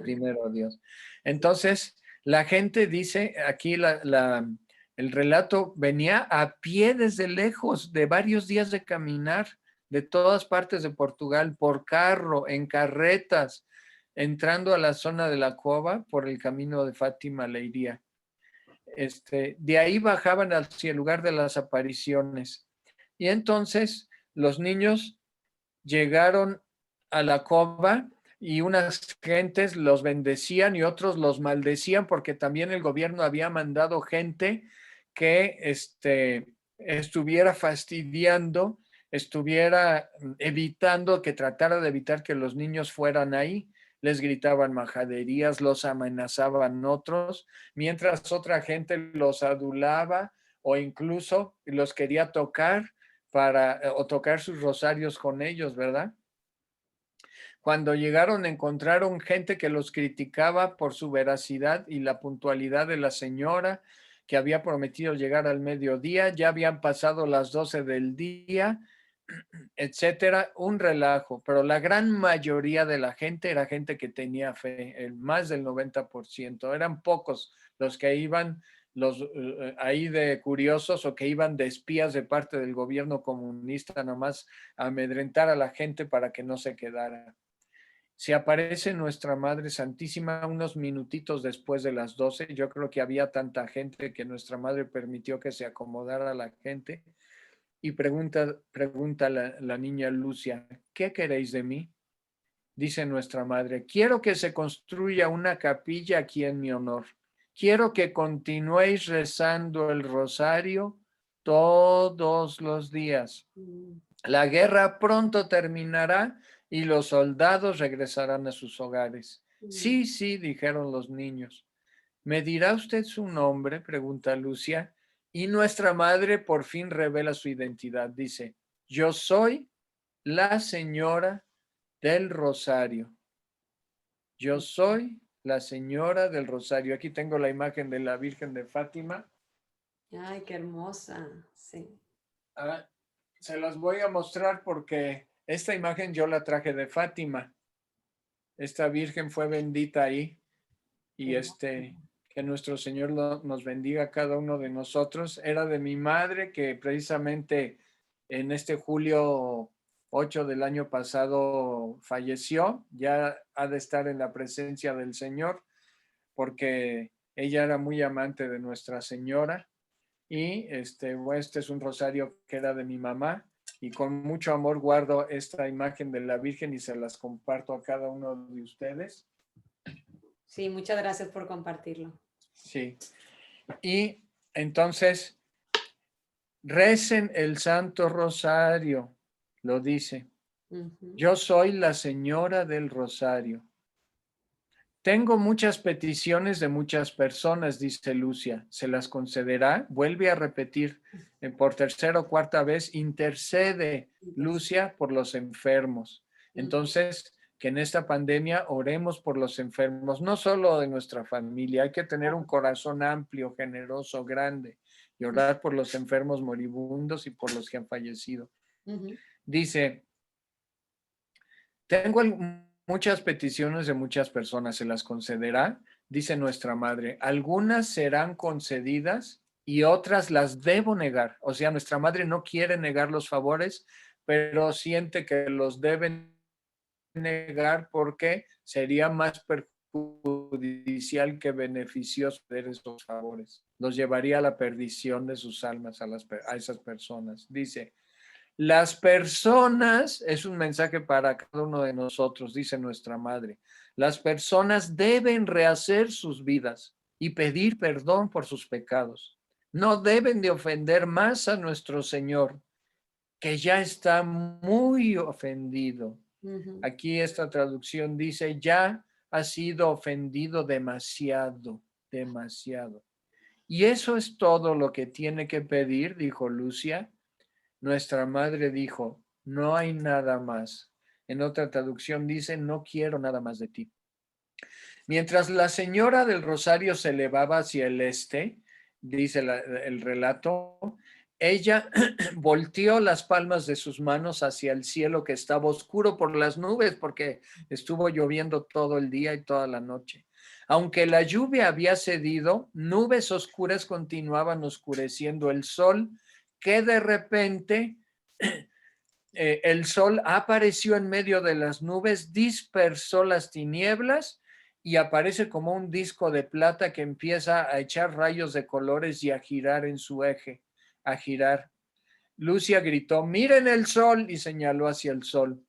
primero Dios. Entonces, la gente dice, aquí el relato venía a pie desde lejos, de varios días de caminar, de todas partes de Portugal, por carro, en carretas, entrando a la zona de la Cova por el camino de Fátima Leiría. De ahí bajaban hacia el lugar de las apariciones. Y entonces los niños llegaron a la cova y unas gentes los bendecían y otros los maldecían porque también el gobierno había mandado gente que estuviera fastidiando, estuviera evitando, que tratara de evitar que los niños fueran ahí. Les gritaban majaderías, los amenazaban otros, mientras otra gente los adulaba o incluso los quería tocar o tocar sus rosarios con ellos, ¿verdad? Cuando llegaron, encontraron gente que los criticaba por su veracidad y la puntualidad de la señora, que había prometido llegar al mediodía, ya habían pasado las 12 del día, etcétera, un relajo, pero la gran mayoría de la gente era gente que tenía fe, más del 90%, eran pocos los que iban ahí de curiosos o que iban de espías de parte del gobierno comunista nomás a amedrentar a la gente para que no se quedara. Si aparece nuestra Madre Santísima unos minutitos después de las 12, yo creo que había tanta gente que nuestra Madre permitió que se acomodara la gente y pregunta la niña Lucia, ¿qué queréis de mí? Dice nuestra Madre, quiero que se construya una capilla aquí en mi honor. Quiero que continuéis rezando el rosario todos los días. La guerra pronto terminará y los soldados regresarán a sus hogares. Sí, sí, dijeron los niños. ¿Me dirá usted su nombre? Pregunta Lucia. Y nuestra madre por fin revela su identidad. Dice, yo soy la señora del Rosario. Yo soy la señora del Rosario. Aquí tengo la imagen de la Virgen de Fátima. Ay, qué hermosa, sí. Se las voy a mostrar porque esta imagen yo la traje de Fátima. Esta Virgen fue bendita ahí y que nuestro Señor nos bendiga a cada uno de nosotros. Era de mi madre que precisamente en este julio 8 del año pasado falleció. Ya ha de estar en la presencia del Señor porque ella era muy amante de Nuestra Señora. Y este es un rosario que era de mi mamá y con mucho amor guardo esta imagen de la Virgen y se las comparto a cada uno de ustedes. Sí, muchas gracias por compartirlo. Sí. Y entonces, recen el Santo Rosario, lo dice. Yo soy la señora del Rosario. Tengo muchas peticiones de muchas personas, dice Lucia. ¿Se las concederá? Vuelve a repetir por tercera o cuarta vez, intercede Lucia por los enfermos. Entonces, que en esta pandemia oremos por los enfermos, no solo de nuestra familia, hay que tener un corazón amplio, generoso, grande y orar por los enfermos moribundos y por los que han fallecido. Dice, tengo muchas peticiones de muchas personas, ¿se las concederá? Dice nuestra madre, algunas serán concedidas y otras las debo negar. O sea, nuestra madre no quiere negar los favores, pero siente que los deben negar porque sería más perjudicial que beneficioso de esos favores. Los llevaría a la perdición de sus almas a esas personas. Dice, las personas, es un mensaje para cada uno de nosotros, dice nuestra madre, las personas deben rehacer sus vidas y pedir perdón por sus pecados. No deben de ofender más a nuestro Señor, que ya está muy ofendido. Aquí esta traducción dice, ya ha sido ofendido demasiado, demasiado. Y eso es todo lo que tiene que pedir, dijo Lucia. Nuestra madre dijo, no hay nada más. En otra traducción dice, no quiero nada más de ti. Mientras la señora del Rosario se elevaba hacia el este, dice el relato, ella volteó las palmas de sus manos hacia el cielo que estaba oscuro por las nubes porque estuvo lloviendo todo el día y toda la noche. Aunque la lluvia había cedido, nubes oscuras continuaban oscureciendo el sol, que de repente el sol apareció en medio de las nubes, dispersó las tinieblas y aparece como un disco de plata que empieza a echar rayos de colores y a girar en su eje, a girar. Lucia gritó, miren el sol, y señaló hacia el sol.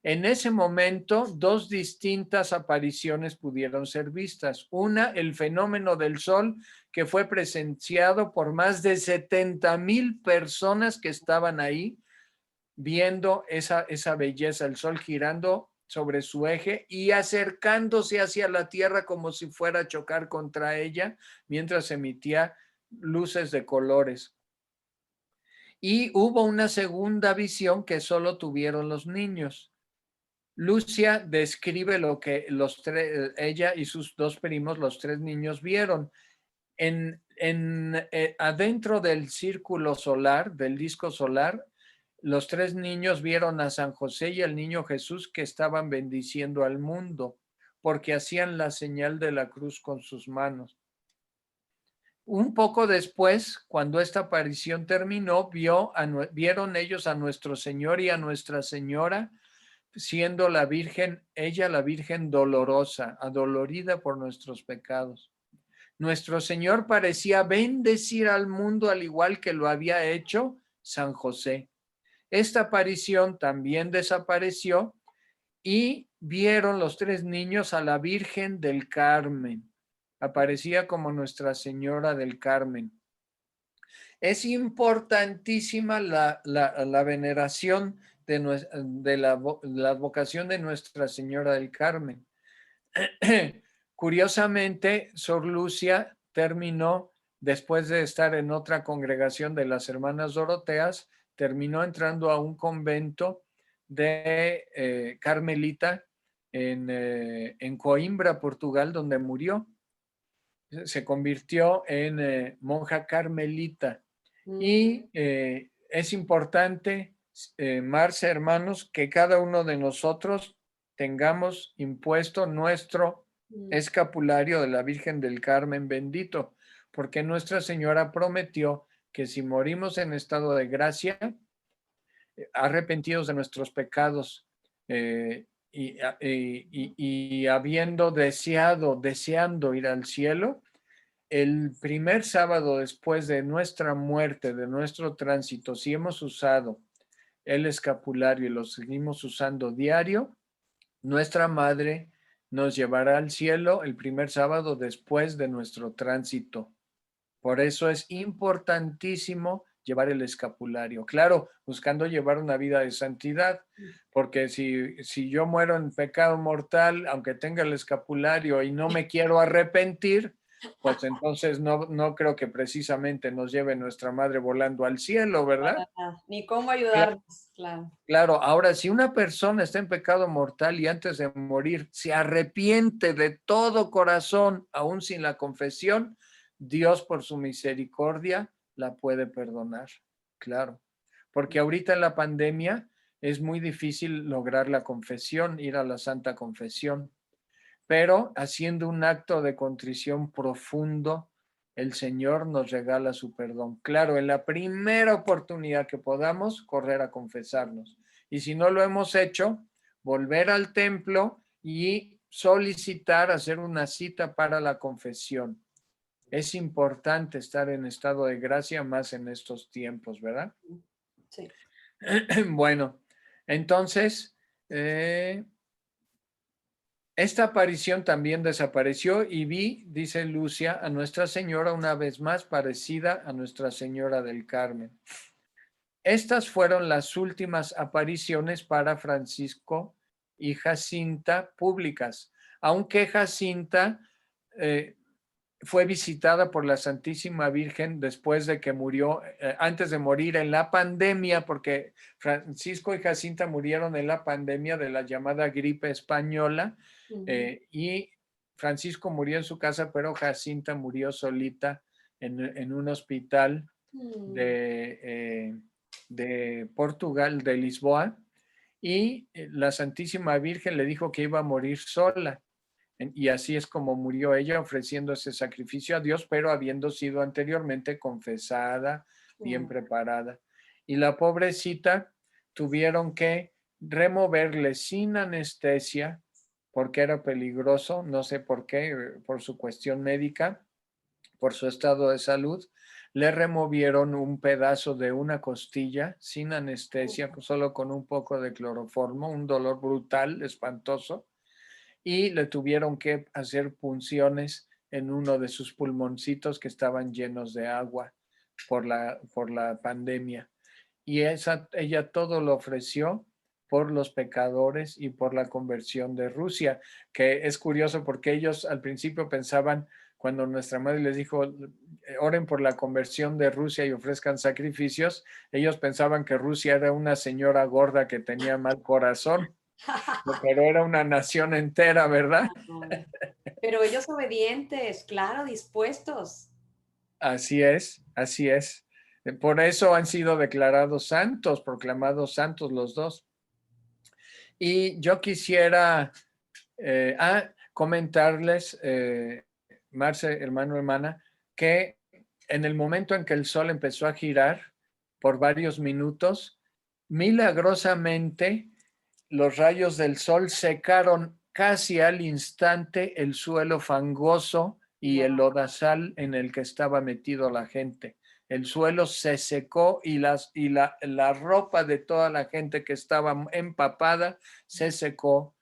En ese momento, dos distintas apariciones pudieron ser vistas. Una, el fenómeno del sol, que fue presenciado por más de 70,000 personas que estaban ahí, viendo esa belleza, el sol girando sobre su eje y acercándose hacia la tierra como si fuera a chocar contra ella, mientras emitía luces de colores. Y hubo una segunda visión que solo tuvieron los niños. Lucia describe lo que ella y sus dos primos, los tres niños, vieron. Adentro del círculo solar, del disco solar, los tres niños vieron a San José y al niño Jesús que estaban bendiciendo al mundo porque hacían la señal de la cruz con sus manos. Un poco después, cuando esta aparición terminó, vieron ellos a nuestro Señor y a Nuestra Señora, siendo la Virgen, ella la Virgen dolorosa, adolorida por nuestros pecados. Nuestro Señor parecía bendecir al mundo al igual que lo había hecho San José. Esta aparición también desapareció y vieron los tres niños a la Virgen del Carmen. Aparecía como Nuestra Señora del Carmen. Es importantísima la veneración de la advocación de Nuestra Señora del Carmen. Curiosamente, Sor Lucia terminó, después de estar en otra congregación de las Hermanas Doroteas, terminó entrando a un convento de Carmelita en Coimbra, Portugal, donde murió. Se convirtió en monja carmelita. Y es importante, Marce, hermanos, que cada uno de nosotros tengamos impuesto nuestro escapulario de la Virgen del Carmen bendito, porque Nuestra Señora prometió que si morimos en estado de gracia, arrepentidos de nuestros pecados y habiendo deseando ir al cielo, el primer sábado después de nuestra muerte, de nuestro tránsito, si hemos usado el escapulario y lo seguimos usando diario, nuestra madre nos llevará al cielo el primer sábado después de nuestro tránsito. Por eso es importantísimo llevar el escapulario. Claro, buscando llevar una vida de santidad, porque si yo muero en pecado mortal, aunque tenga el escapulario y no me quiero arrepentir, pues entonces no creo que precisamente nos lleve nuestra madre volando al cielo, ¿verdad? Para nada, ni cómo ayudarnos, claro. Claro, ahora si una persona está en pecado mortal y antes de morir se arrepiente de todo corazón, aún sin la confesión, Dios por su misericordia la puede perdonar. Claro, porque ahorita en la pandemia es muy difícil lograr la confesión, ir a la Santa Confesión, pero haciendo un acto de contrición profundo, el Señor nos regala su perdón. Claro, en la primera oportunidad que podamos, correr a confesarnos. Y si no lo hemos hecho, volver al templo y solicitar hacer una cita para la confesión. Es importante estar en estado de gracia más en estos tiempos, ¿verdad? Sí. Bueno, entonces, esta aparición también desapareció y vi, dice Lucia, a Nuestra Señora una vez más parecida a Nuestra Señora del Carmen. Estas fueron las últimas apariciones para Francisco y Jacinta públicas, aunque Jacinta fue visitada por la Santísima Virgen después de que murió, antes de morir en la pandemia, porque Francisco y Jacinta murieron en la pandemia de la llamada gripe española, y Francisco murió en su casa, pero Jacinta murió solita en un hospital de Portugal, de Lisboa, y la Santísima Virgen le dijo que iba a morir sola. Y así es como murió ella, ofreciendo ese sacrificio a Dios, pero habiendo sido anteriormente confesada, bien preparada. Y la pobrecita tuvieron que removerle sin anestesia, porque era peligroso, no sé por qué, por su cuestión médica, por su estado de salud. Le removieron un pedazo de una costilla sin anestesia, solo con un poco de cloroformo, un dolor brutal, espantoso, y le tuvieron que hacer punciones en uno de sus pulmoncitos que estaban llenos de agua por la pandemia. Y ella todo lo ofreció por los pecadores y por la conversión de Rusia, que es curioso porque ellos al principio pensaban, cuando nuestra madre les dijo, oren por la conversión de Rusia y ofrezcan sacrificios, ellos pensaban que Rusia era una señora gorda que tenía mal corazón, pero era una nación entera, ¿verdad? Pero ellos obedientes, claro, dispuestos. Así es, así es. Por eso han sido declarados santos, proclamados santos los dos. Y yo quisiera comentarles, Marce, hermano, hermana, que en el momento en que el sol empezó a girar por varios minutos, milagrosamente los rayos del sol secaron casi al instante el suelo fangoso y el lodazal en el que estaba metido la gente. El suelo se secó y la ropa de toda la gente que estaba empapada se secó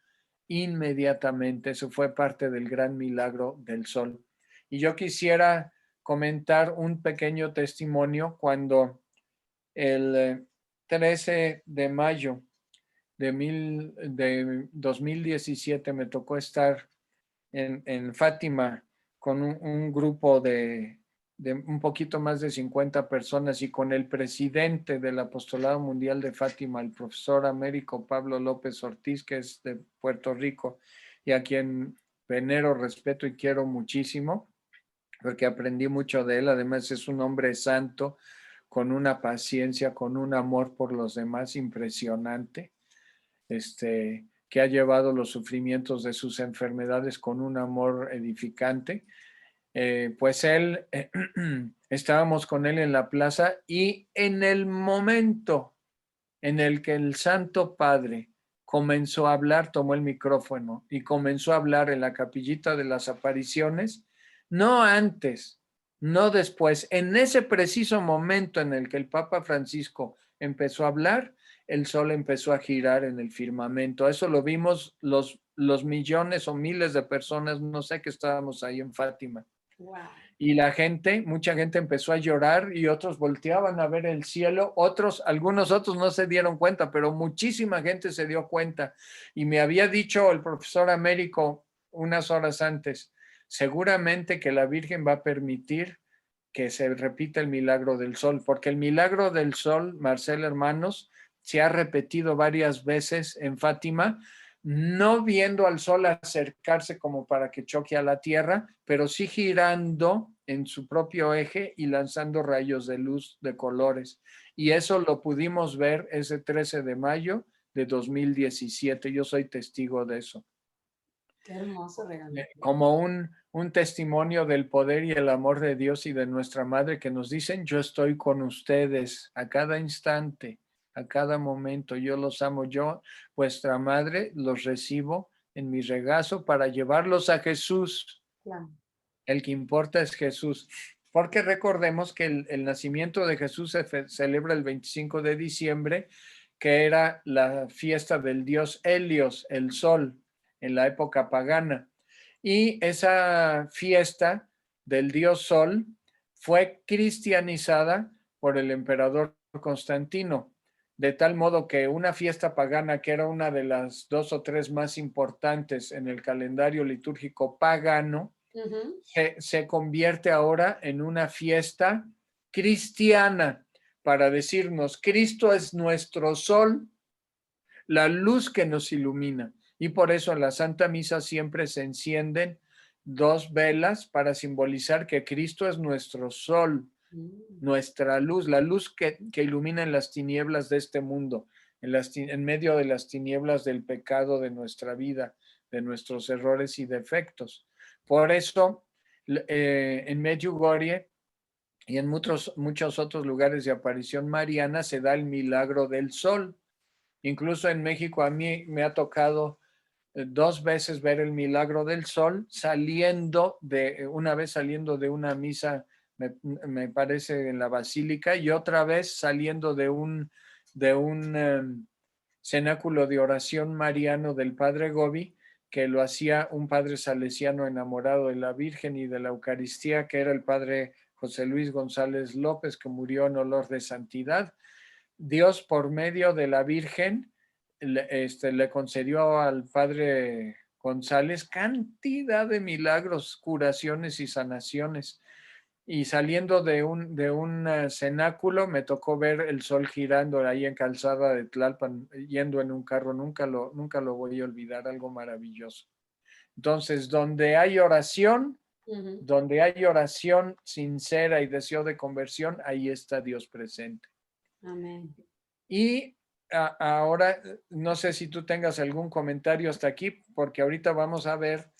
inmediatamente. Eso fue parte del gran milagro del sol. Y yo quisiera comentar un pequeño testimonio cuando el 13 de mayo de 2017 me tocó estar en Fátima con un grupo de un poquito más de 50 personas y con el presidente del Apostolado Mundial de Fátima, el profesor Américo Pablo López Ortiz, que es de Puerto Rico y a quien venero, respeto y quiero muchísimo, porque aprendí mucho de él. Además es un hombre santo, con una paciencia, con un amor por los demás impresionante, que ha llevado los sufrimientos de sus enfermedades con un amor edificante. Pues él, estábamos con él en la plaza y en el momento en el que el Santo Padre comenzó a hablar, tomó el micrófono y comenzó a hablar en la capillita de las apariciones, no antes, no después, en ese preciso momento en el que el Papa Francisco empezó a hablar, el sol empezó a girar en el firmamento. Eso lo vimos los millones o miles de personas, no sé, que estábamos ahí en Fátima. Wow. Y la gente, mucha gente empezó a llorar y otros volteaban a ver el cielo, algunos otros no se dieron cuenta, pero muchísima gente se dio cuenta. Y me había dicho el profesor Américo unas horas antes, seguramente que la Virgen va a permitir que se repita el milagro del sol, porque el milagro del sol, Marcel, hermanos, se ha repetido varias veces en Fátima, no viendo al sol acercarse como para que choque a la tierra, pero sí girando en su propio eje y lanzando rayos de luz de colores. Y eso lo pudimos ver ese 13 de mayo de 2017. Yo soy testigo de eso. Qué hermoso regalo. Como un testimonio del poder y el amor de Dios y de nuestra Madre que nos dicen, yo estoy con ustedes a cada instante, a cada momento, yo los amo, yo, vuestra Madre, los recibo en mi regazo para llevarlos a Jesús. Claro. El que importa es Jesús. Porque recordemos que el nacimiento de Jesús se celebra el 25 de diciembre, que era la fiesta del dios Helios, el sol, en la época pagana. Y esa fiesta del dios Sol fue cristianizada por el emperador Constantino, de tal modo que una fiesta pagana, que era una de las 2 o 3 más importantes en el calendario litúrgico pagano, Ujú. se convierte ahora en una fiesta cristiana para decirnos, Cristo es nuestro sol, la luz que nos ilumina. Y por eso en la Santa Misa siempre se encienden 2 velas para simbolizar que Cristo es nuestro sol, Mm. nuestra luz, la luz que ilumina en las tinieblas de este mundo, en medio de las tinieblas del pecado de nuestra vida, de nuestros errores y defectos. Por eso, en Medjugorje y en muchos otros lugares de aparición mariana se da el milagro del sol. Incluso en México a mí me ha tocado 2 veces ver el milagro del sol una vez saliendo de una misa, me parece en la basílica, y otra vez saliendo de un cenáculo de oración mariano del padre Gobi, que lo hacía un padre salesiano enamorado de la Virgen y de la Eucaristía, que era el padre José Luis González López, que murió en olor de santidad. Dios, por medio de la Virgen, le concedió al padre González cantidad de milagros, curaciones y sanaciones. Y saliendo de un cenáculo, me tocó ver el sol girando ahí en Calzada de Tlalpan, yendo en un carro. Nunca lo voy a olvidar, algo maravilloso. Entonces, Ujú. donde hay oración sincera y deseo de conversión, ahí está Dios presente. Amén. Y ahora, no sé si tú tengas algún comentario hasta aquí, porque ahorita vamos a ver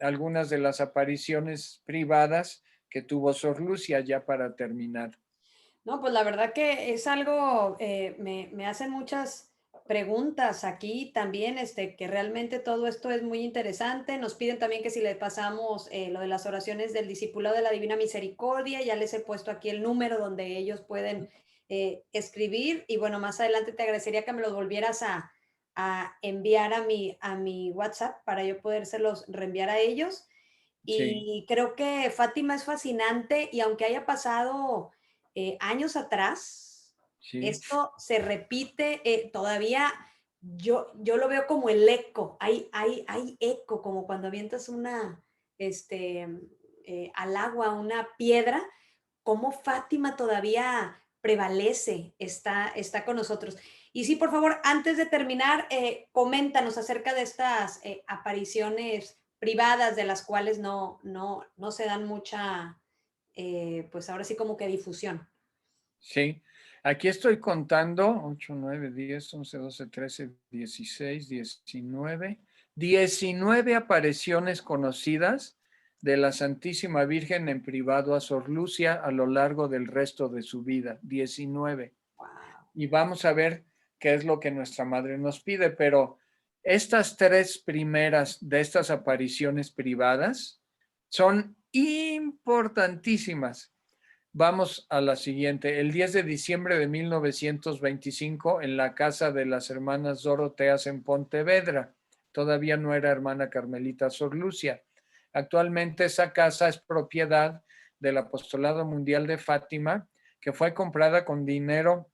algunas de las apariciones privadas que tuvo Sor Lucia ya para terminar. No, pues la verdad que es algo, me hacen muchas preguntas aquí también, que realmente todo esto es muy interesante. Nos piden también que si le pasamos lo de las oraciones del discipulado de la Divina Misericordia, ya les he puesto aquí el número donde ellos pueden escribir y bueno, más adelante te agradecería que me los volvieras a enviar a mi WhatsApp para yo podérselos reenviar a ellos. Sí, Y creo que Fátima es fascinante y aunque haya pasado años atrás, sí, esto se repite todavía. Yo lo veo como el eco, hay eco, como cuando avientas al agua una piedra, como Fátima todavía prevalece, está con nosotros. Y sí, por favor, antes de terminar, coméntanos acerca de estas apariciones privadas de las cuales no se dan mucha, pues ahora sí como que difusión. sí. Aquí estoy contando 8, 9, 10, 11, 12, 13, 16, 19, 19 apariciones conocidas de la Santísima Virgen en privado a Sor Lucia a lo largo del resto de su vida. 19. Wow. Y vamos a ver qué es lo que nuestra madre nos pide, pero estas 3 primeras de estas apariciones privadas son importantísimas. Vamos a la siguiente. El 10 de diciembre de 1925, en la casa de las hermanas Doroteas en Pontevedra. Todavía no era hermana Carmelita Sor Lucia. Actualmente esa casa es propiedad del Apostolado Mundial de Fátima, que fue comprada con dinero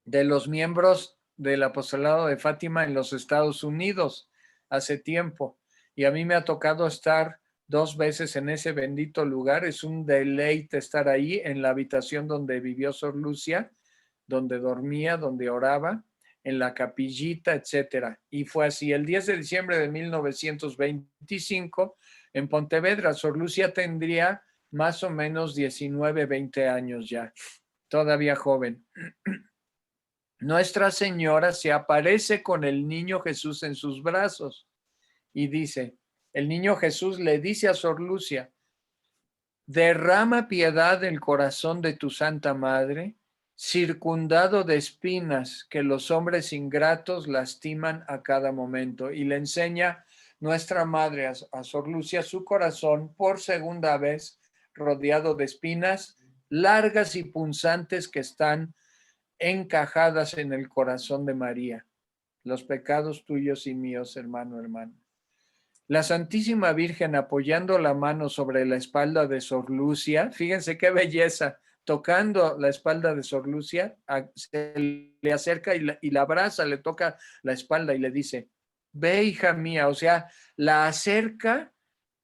de los miembros del Apostolado de Fátima en los Estados Unidos hace tiempo. Y a mí me ha tocado estar 2 veces en ese bendito lugar. Es un deleite estar ahí en la habitación donde vivió Sor Lucia, donde dormía, donde oraba, en la capillita, etcétera. Y fue así. El 10 de diciembre de 1925, en Pontevedra, Sor Lucia tendría más o menos 19, 20 años ya, todavía joven. Nuestra Señora se aparece con el niño Jesús en sus brazos y dice, el niño Jesús le dice a Sor Lucia, derrama piedad del corazón de tu Santa Madre, circundado de espinas que los hombres ingratos lastiman a cada momento. Y le enseña nuestra Madre a Sor Lucia su corazón por segunda vez, rodeado de espinas largas y punzantes que están encajadas en el corazón de María. Los pecados tuyos y míos, hermano, hermana. La Santísima Virgen apoyando la mano sobre la espalda de Sor Lucia, fíjense qué belleza, tocando la espalda de Sor Lucia, se le acerca y la abraza, le toca la espalda y le dice, ve hija mía, o sea, la acerca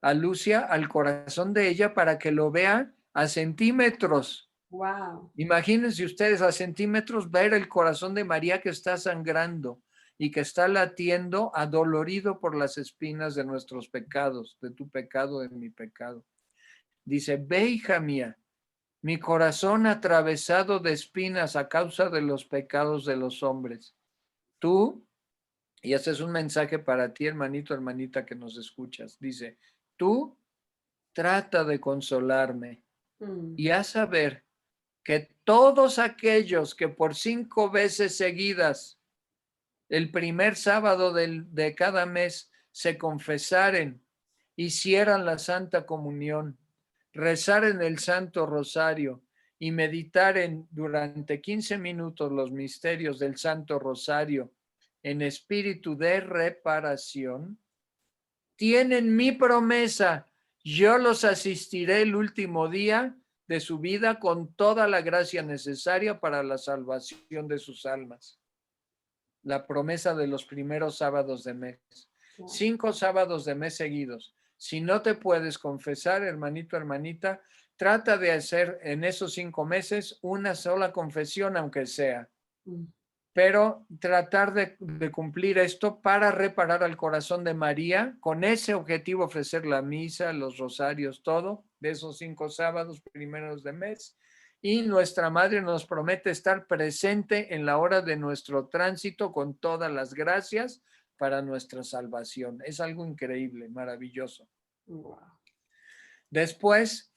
a Lucia al corazón de ella para que lo vea a centímetros. Wow. Imagínense ustedes a centímetros ver el corazón de María que está sangrando y que está latiendo adolorido por las espinas de nuestros pecados, de tu pecado, de mi pecado. Dice, ve hija mía, mi corazón atravesado de espinas a causa de los pecados de los hombres. Tú, y ese es un mensaje para ti, hermanito, hermanita que nos escuchas, dice, tú trata de consolarme y haz saber que todos aquellos que por 5 veces seguidas, el primer sábado de cada mes, se confesaren, hicieran la Santa Comunión, rezaren el Santo Rosario y meditaren durante 15 minutos los misterios del Santo Rosario en espíritu de reparación, tienen mi promesa, yo los asistiré el último día de su vida con toda la gracia necesaria para la salvación de sus almas. La promesa de los primeros sábados de mes. 5 sábados de mes seguidos. Si no te puedes confesar, hermanito, hermanita, trata de hacer en esos 5 meses una sola confesión, aunque sea. Pero tratar de cumplir esto para reparar al corazón de María, con ese objetivo ofrecer la misa, los rosarios, todo, de esos 5 sábados primeros de mes. Y nuestra Madre nos promete estar presente en la hora de nuestro tránsito con todas las gracias para nuestra salvación. Es algo increíble, maravilloso. Wow. Después,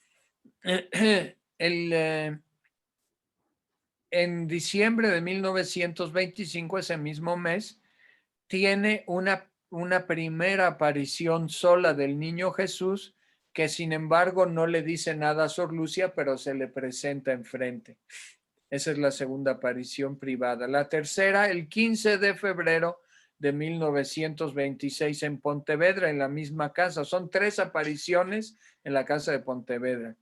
en diciembre de 1925, ese mismo mes, tiene una primera aparición sola del niño Jesús, que sin embargo no le dice nada a Sor Lucia, pero se le presenta enfrente. Esa es la segunda aparición privada. La tercera, el 15 de febrero de 1926 en Pontevedra, en la misma casa. Son 3 apariciones en la casa de Pontevedra.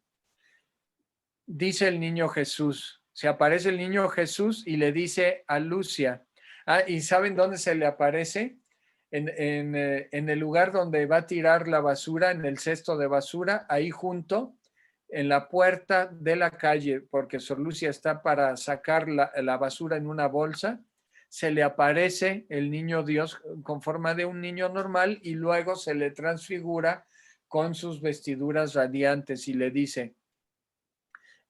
Dice el niño Jesús, se aparece el niño Jesús y le dice a Lucia, ¿y saben dónde se le aparece? En el lugar donde va a tirar la basura, en el cesto de basura, ahí junto, en la puerta de la calle, porque Sor Lucia está para sacar la basura en una bolsa, se le aparece el niño Dios con forma de un niño normal y luego se le transfigura con sus vestiduras radiantes y le dice,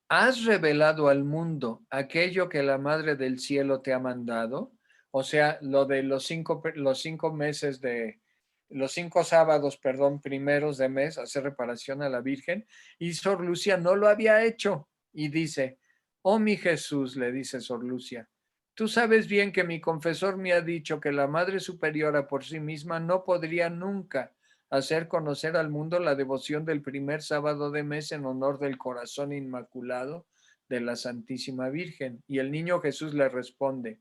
¿has revelado al mundo aquello que la Madre del Cielo te ha mandado? O sea, lo de los 5 meses los 5 sábados, primeros de mes, hacer reparación a la Virgen. Y Sor Lucia no lo había hecho. Y dice, oh mi Jesús, le dice Sor Lucia, tú sabes bien que mi confesor me ha dicho que la Madre Superiora por sí misma no podría nunca hacer conocer al mundo la devoción del primer sábado de mes en honor del corazón inmaculado de la Santísima Virgen. Y el niño Jesús le responde,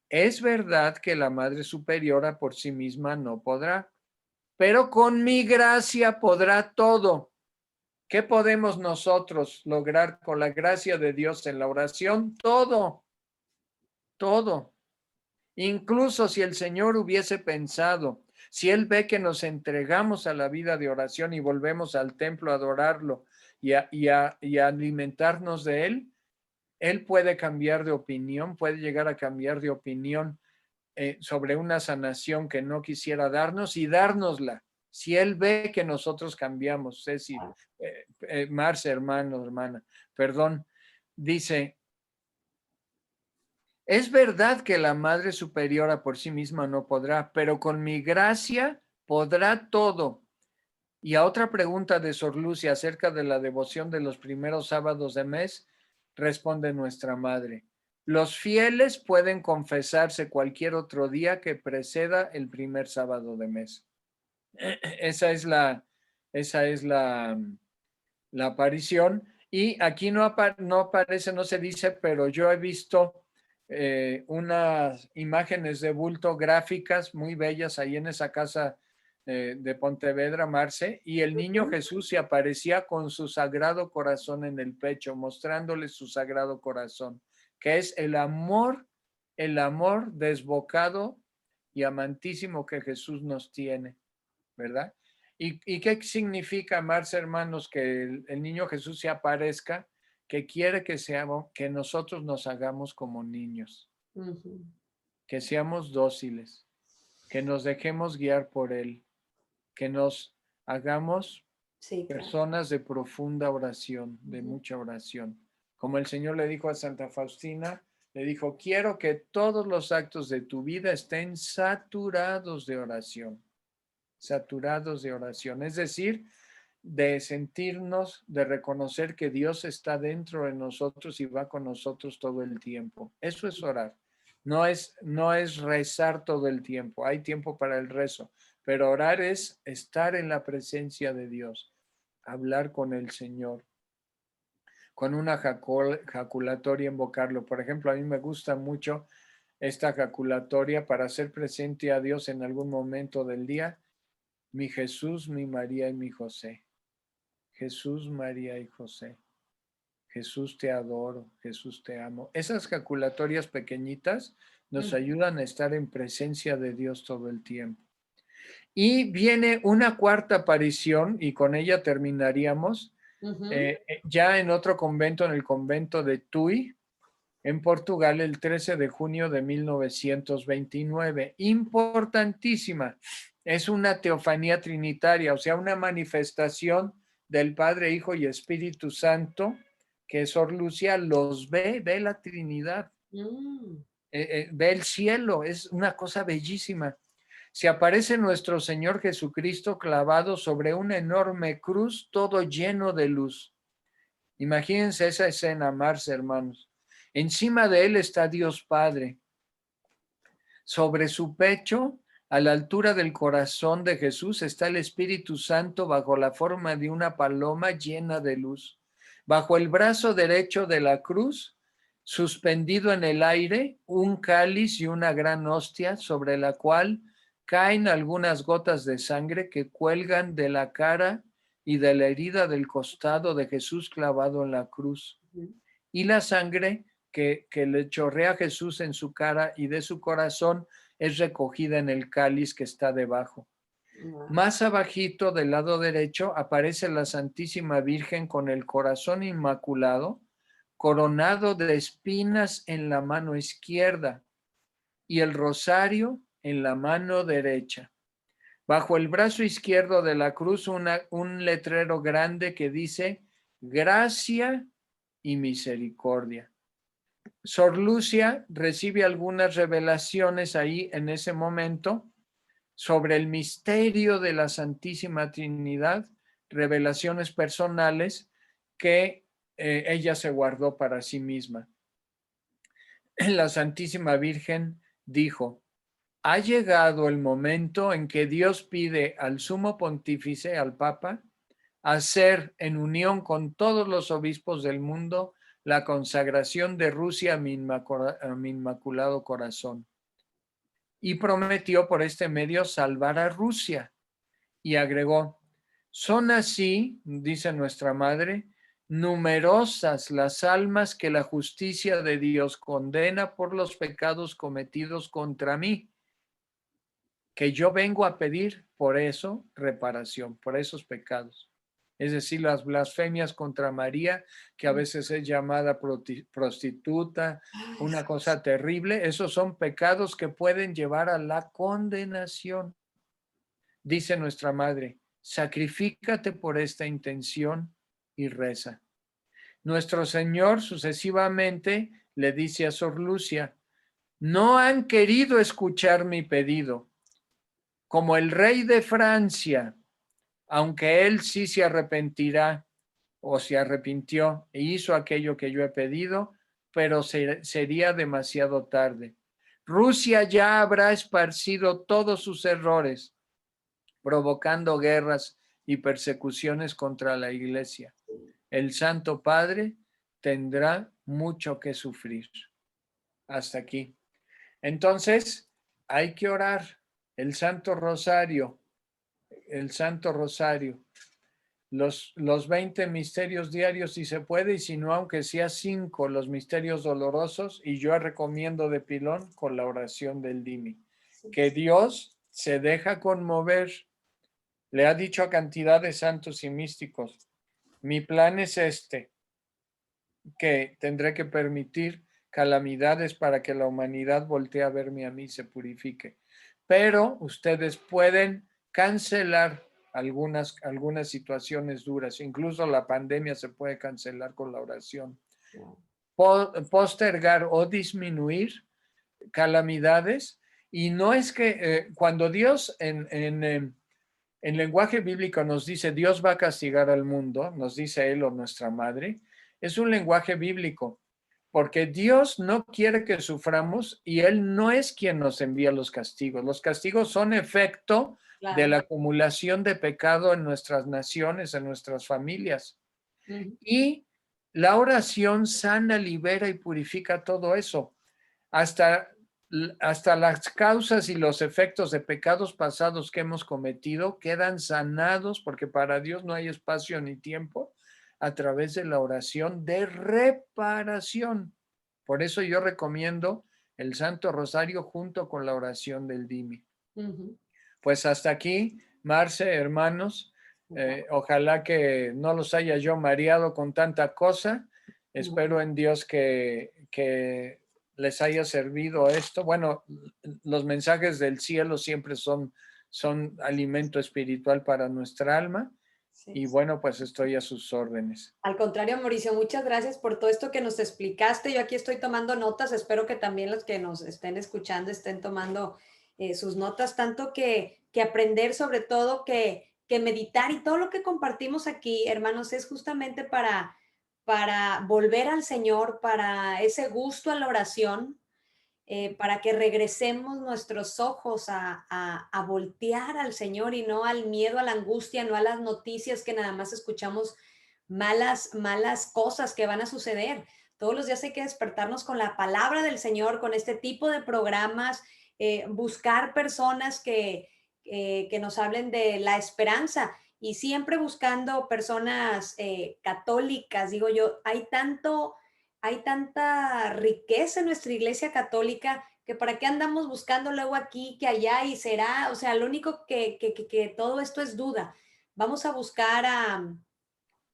es verdad que la Madre Superiora por sí misma no podrá, pero con mi gracia podrá todo. ¿Qué podemos nosotros lograr con la gracia de Dios en la oración? Todo, todo. Incluso si el Señor hubiese pensado, si Él ve que nos entregamos a la vida de oración y volvemos al templo a adorarlo y a alimentarnos de Él puede cambiar de opinión, puede llegar a cambiar de opinión sobre una sanación que no quisiera darnos y dárnosla. Si Él ve que nosotros cambiamos, Ceci, Marce, hermano, hermana, perdón, dice, es verdad que la Madre Superiora por sí misma no podrá, pero con mi gracia podrá todo. Y a otra pregunta de Sor Lucia acerca de la devoción de los primeros sábados de mes, responde nuestra Madre. Los fieles pueden confesarse cualquier otro día que preceda el primer sábado de mes. Esa es la aparición. Y aquí no aparece, no se dice, pero yo he visto unas imágenes de bulto gráficas muy bellas ahí en esa casa de Pontevedra, Marce, y el niño Jesús se aparecía con su sagrado corazón en el pecho, mostrándole su sagrado corazón, que es el amor desbocado y amantísimo que Jesús nos tiene, ¿verdad? ¿Y qué significa, Marce, hermanos, que el niño Jesús se aparezca? Que quiere que nosotros nos hagamos como niños, que seamos dóciles, que nos dejemos guiar por Él, que nos hagamos personas de profunda oración, de mucha oración. Como el Señor le dijo a Santa Faustina, le dijo, quiero que todos los actos de tu vida estén saturados de oración. Saturados de oración, es decir, de sentirnos, de reconocer que Dios está dentro de nosotros y va con nosotros todo el tiempo. Eso es orar. No es rezar todo el tiempo. Hay tiempo para el rezo, pero orar es estar en la presencia de Dios, hablar con el Señor, con una jaculatoria, invocarlo. Por ejemplo, a mí me gusta mucho esta jaculatoria para hacer presente a Dios en algún momento del día. Mi Jesús, mi María y mi José. Jesús, María y José. Jesús, te adoro. Jesús, te amo. Esas jaculatorias pequeñitas nos ayudan a estar en presencia de Dios todo el tiempo. Y viene una cuarta aparición, y con ella terminaríamos, ya en otro convento, en el convento de Tui, en Portugal, el 13 de junio de 1929. Importantísima. Es una teofanía trinitaria, o sea, una manifestación del Padre, Hijo y Espíritu Santo, que Sor Lucia los ve la Trinidad, ve el cielo, es una cosa bellísima. Se aparece nuestro Señor Jesucristo clavado sobre una enorme cruz, todo lleno de luz. Imagínense esa escena, Marce, hermanos. Encima de él está Dios Padre. Sobre su pecho, a la altura del corazón de Jesús, está el Espíritu Santo bajo la forma de una paloma llena de luz. Bajo el brazo derecho de la cruz, suspendido en el aire, un cáliz y una gran hostia sobre la cual caen algunas gotas de sangre que cuelgan de la cara y de la herida del costado de Jesús clavado en la cruz. Y la sangre que le chorrea a Jesús en su cara y de su corazón es recogida en el cáliz que está debajo. Más abajito del lado derecho aparece la Santísima Virgen con el corazón inmaculado, coronado de espinas en la mano izquierda y el rosario en la mano derecha. Bajo el brazo izquierdo de la cruz un letrero grande que dice gracia y misericordia. Sor Lucia recibe algunas revelaciones ahí en ese momento sobre el misterio de la Santísima Trinidad, revelaciones personales que ella se guardó para sí misma. La Santísima Virgen dijo, ha llegado el momento en que Dios pide al sumo pontífice, al Papa, hacer en unión con todos los obispos del mundo la consagración de Rusia a mi inmaculado corazón. Y prometió por este medio salvar a Rusia. Y agregó, son así, dice nuestra madre, numerosas las almas que la justicia de Dios condena por los pecados cometidos contra mí, que yo vengo a pedir por eso reparación, por esos pecados. Es decir, las blasfemias contra María, que a veces es llamada prostituta, Ay, una cosa terrible, esos son pecados que pueden llevar a la condenación. Dice nuestra madre, sacrifícate por esta intención y reza. Nuestro Señor sucesivamente le dice a Sor Lucia, no han querido escuchar mi pedido. Como el rey de Francia, aunque él sí se arrepentirá o se arrepintió e hizo aquello que yo he pedido, pero sería demasiado tarde. Rusia ya habrá esparcido todos sus errores, provocando guerras y persecuciones contra la iglesia. El Santo Padre tendrá mucho que sufrir. Hasta aquí. Entonces, hay que orar el Santo Rosario, el Santo Rosario, los 20 misterios diarios si se puede, y si no, aunque sea 5, los misterios dolorosos, y yo recomiendo de pilón con la oración del Dimi. Que Dios se deja conmover. Le ha dicho a cantidad de santos y místicos, mi plan es este, que tendré que permitir calamidades para que la humanidad voltee a verme a mí y se purifique. Pero ustedes pueden cancelar algunas situaciones duras. Incluso la pandemia se puede cancelar con la oración. Postergar o disminuir calamidades. Y no es que cuando Dios en lenguaje bíblico nos dice Dios va a castigar al mundo, nos dice Él o nuestra madre, es un lenguaje bíblico, porque Dios no quiere que suframos y Él no es quien nos envía los castigos. Los castigos son efecto de la acumulación de pecado en nuestras naciones, en nuestras familias. Y la oración sana, libera y purifica todo eso. Hasta las causas y los efectos de pecados pasados que hemos cometido quedan sanados porque para Dios no hay espacio ni tiempo a través de la oración de reparación. Por eso yo recomiendo el Santo Rosario junto con la oración del Dimi. Pues hasta aquí, Marce, hermanos. Ojalá que no los haya yo mareado con tanta cosa. Espero en Dios que les haya servido esto. Bueno, los mensajes del cielo siempre son alimento espiritual para nuestra alma. Sí. Y bueno, pues estoy a sus órdenes. Al contrario, Mauricio, muchas gracias por todo esto que nos explicaste. Yo aquí estoy tomando notas. Espero que también los que nos estén escuchando estén tomando sus notas, tanto que aprender, sobre todo que meditar, y todo lo que compartimos aquí, hermanos, es justamente para volver al Señor, para ese gusto a la oración, para que regresemos nuestros ojos a voltear al Señor y no al miedo, a la angustia, no a las noticias que nada más escuchamos malas cosas que van a suceder. Todos los días hay que despertarnos con la palabra del Señor, con este tipo de programas, buscar personas que nos hablen de la esperanza, y siempre buscando personas católicas. Digo yo, hay tanta riqueza en nuestra iglesia católica, que para qué andamos buscando luego aquí, que allá, y será, o sea, lo único que todo esto es duda. Vamos a buscar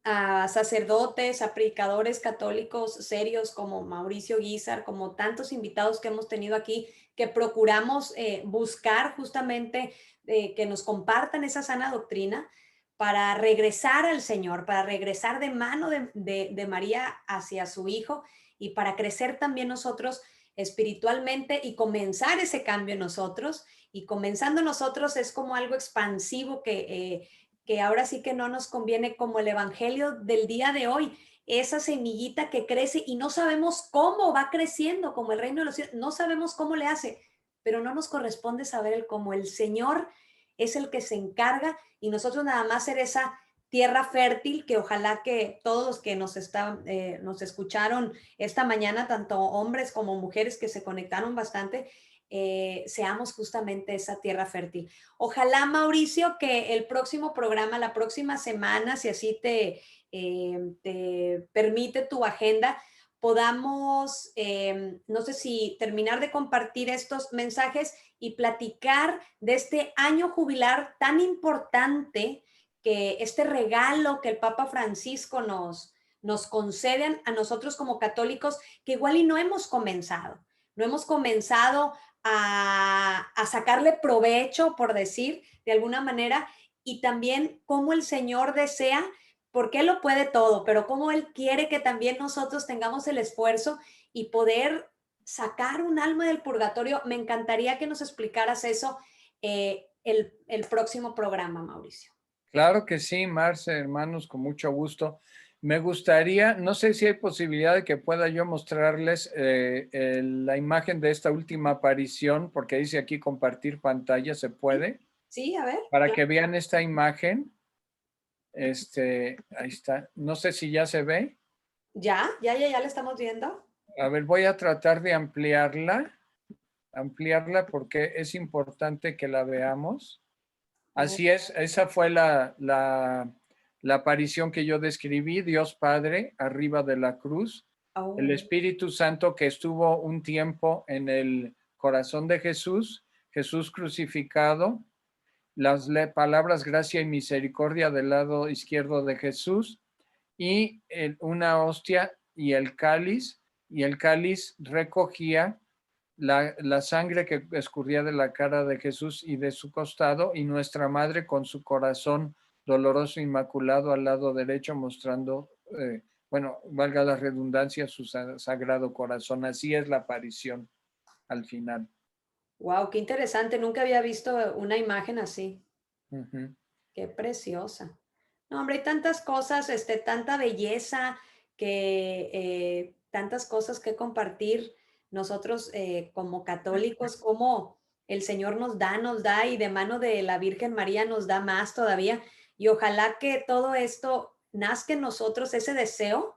a sacerdotes, a predicadores católicos serios como Mauricio Guízar, como tantos invitados que hemos tenido aquí, que procuramos buscar justamente que nos compartan esa sana doctrina para regresar al Señor, para regresar de mano de María hacia su Hijo, y para crecer también nosotros espiritualmente y comenzar ese cambio en nosotros. Y comenzando nosotros es como algo expansivo que ahora sí que no nos conviene, como el evangelio del día de hoy, esa semillita que crece y no sabemos cómo va creciendo, como el reino de los cielos, no sabemos cómo le hace, pero no nos corresponde saber el cómo. El Señor es el que se encarga, y nosotros nada más ser esa tierra fértil, que ojalá que todos los que nos escucharon esta mañana, tanto hombres como mujeres que se conectaron bastante, seamos justamente esa tierra fértil. Ojalá, Mauricio, que el próximo programa, la próxima semana, si así te permite tu agenda, podamos, no sé si terminar de compartir estos mensajes y platicar de este año jubilar tan importante, que este regalo que el Papa Francisco nos concede a nosotros como católicos, que igual y no hemos comenzado. No hemos comenzado a sacarle provecho, por decir de alguna manera, y también cómo el Señor desea, porque Él lo puede todo, pero cómo Él quiere que también nosotros tengamos el esfuerzo y poder sacar un alma del purgatorio. Me encantaría que nos explicaras eso el próximo programa, Mauricio. Claro que sí, Marce, hermanos, con mucho gusto. Me gustaría, no sé si hay posibilidad de que pueda yo mostrarles la imagen de esta última aparición, porque dice aquí compartir pantalla, ¿se puede? Sí, a ver. Para Claro. que vean esta imagen. Ahí está. No sé si ya se ve. Ya la estamos viendo. A ver, voy a tratar de ampliarla porque es importante que la veamos. Oh, Así es, esa fue la aparición que yo describí, Dios Padre arriba de la cruz, el oh, Espíritu Santo que estuvo un tiempo en el corazón de Jesús, Jesús crucificado, las palabras gracia y misericordia del lado izquierdo de Jesús y una hostia y el cáliz recogía la sangre que escurría de la cara de Jesús y de su costado, y nuestra madre con su corazón doloroso inmaculado al lado derecho, mostrando, bueno, valga la redundancia, su sagrado corazón. Así es la aparición al final. wow, qué interesante. Nunca había visto una imagen así. Ujú. Qué preciosa. No, hombre, hay tantas cosas, tanta belleza, tantas cosas que compartir nosotros como católicos, como el Señor nos da y de mano de la Virgen María nos da más todavía. Y ojalá que todo esto nazca en nosotros ese deseo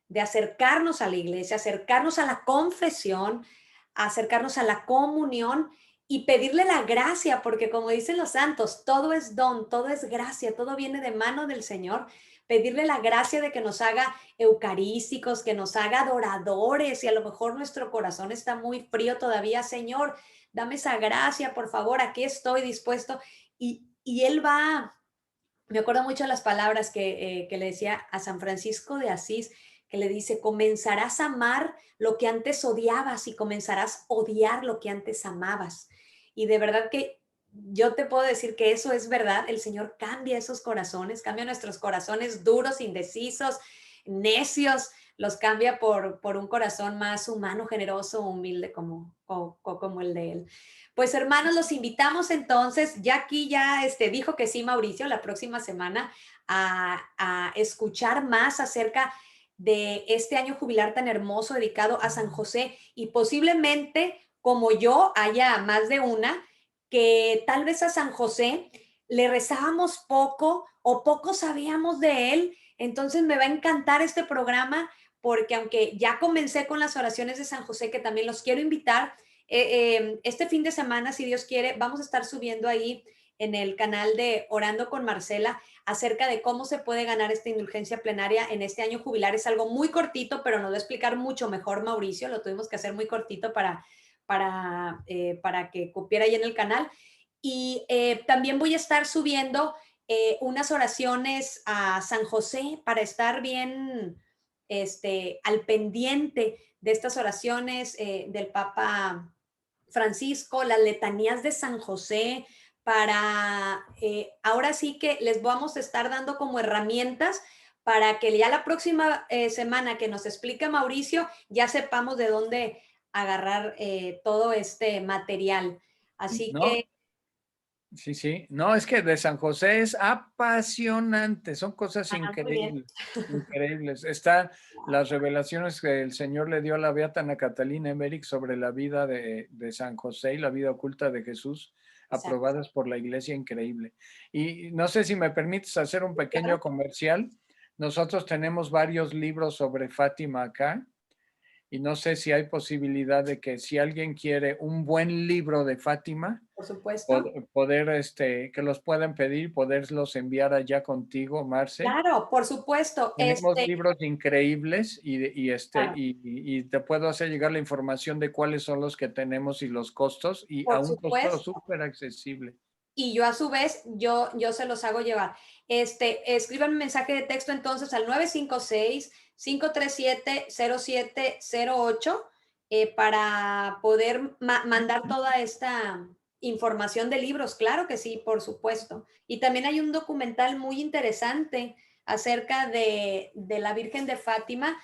de acercarnos a la iglesia, acercarnos a la confesión, acercarnos a la comunión y pedirle la gracia, porque como dicen los santos, todo es don, todo es gracia, todo viene de mano del Señor. Pedirle la gracia de que nos haga eucarísticos, que nos haga adoradores, y a lo mejor nuestro corazón está muy frío todavía. Señor, dame esa gracia, por favor, aquí estoy dispuesto. Y Él va, me acuerdo mucho de las palabras que le decía a San Francisco de Asís, que le dice, comenzarás a amar lo que antes odiabas y comenzarás a odiar lo que antes amabas. Y de verdad que yo te puedo decir que eso es verdad. El Señor cambia esos corazones, cambia nuestros corazones duros, indecisos, necios, los cambia por un corazón más humano, generoso, humilde como el de Él. Pues hermanos, los invitamos entonces, ya aquí ya dijo que sí, Mauricio, la próxima semana a escuchar más acerca de este año jubilar tan hermoso dedicado a San José, y posiblemente como yo haya más de una que tal vez a San José le rezábamos poco o poco sabíamos de él. Entonces me va a encantar este programa, porque aunque ya comencé con las oraciones de San José, que también los quiero invitar, este fin de semana, si Dios quiere, vamos a estar subiendo ahí en el canal de Orando con Marcela acerca de cómo se puede ganar esta indulgencia plenaria en este año jubilar. Es algo muy cortito, pero nos va a explicar mucho mejor Mauricio. Lo tuvimos que hacer muy cortito para que cupiera ahí en el canal. Y también voy a estar subiendo unas oraciones a San José para estar bien al pendiente de estas oraciones del Papa Francisco, las letanías de San José, para ahora sí que les vamos a estar dando como herramientas para que ya la próxima semana que nos explique Mauricio, ya sepamos de dónde agarrar todo este material. Así No, que sí, sí. No, es que de San José es apasionante, son cosas muy bien. increíbles, increíbles. Están las revelaciones que el Señor le dio a la beata Ana Catalina Emmerich sobre la vida de San José y la vida oculta de Jesús, Exacto. aprobadas por la Iglesia, increíble. Y no sé si me permites hacer un pequeño comercial. Nosotros tenemos varios libros sobre Fátima acá. y no sé si hay posibilidad de que si alguien quiere un buen libro de Fátima, Por supuesto. poder, que los puedan pedir, poderlos enviar allá contigo, Marce. Claro, por supuesto. Tenemos libros increíbles Claro, y te puedo hacer llegar la información de cuáles son los que tenemos y los costos y a por un costo supuesto. súper accesible. Y yo a su vez, yo se los hago llevar. Escriban un mensaje de texto entonces al 956-537-0708 para poder mandar toda esta información de libros. Claro que sí, por supuesto. Y también hay un documental muy interesante acerca de la Virgen de Fátima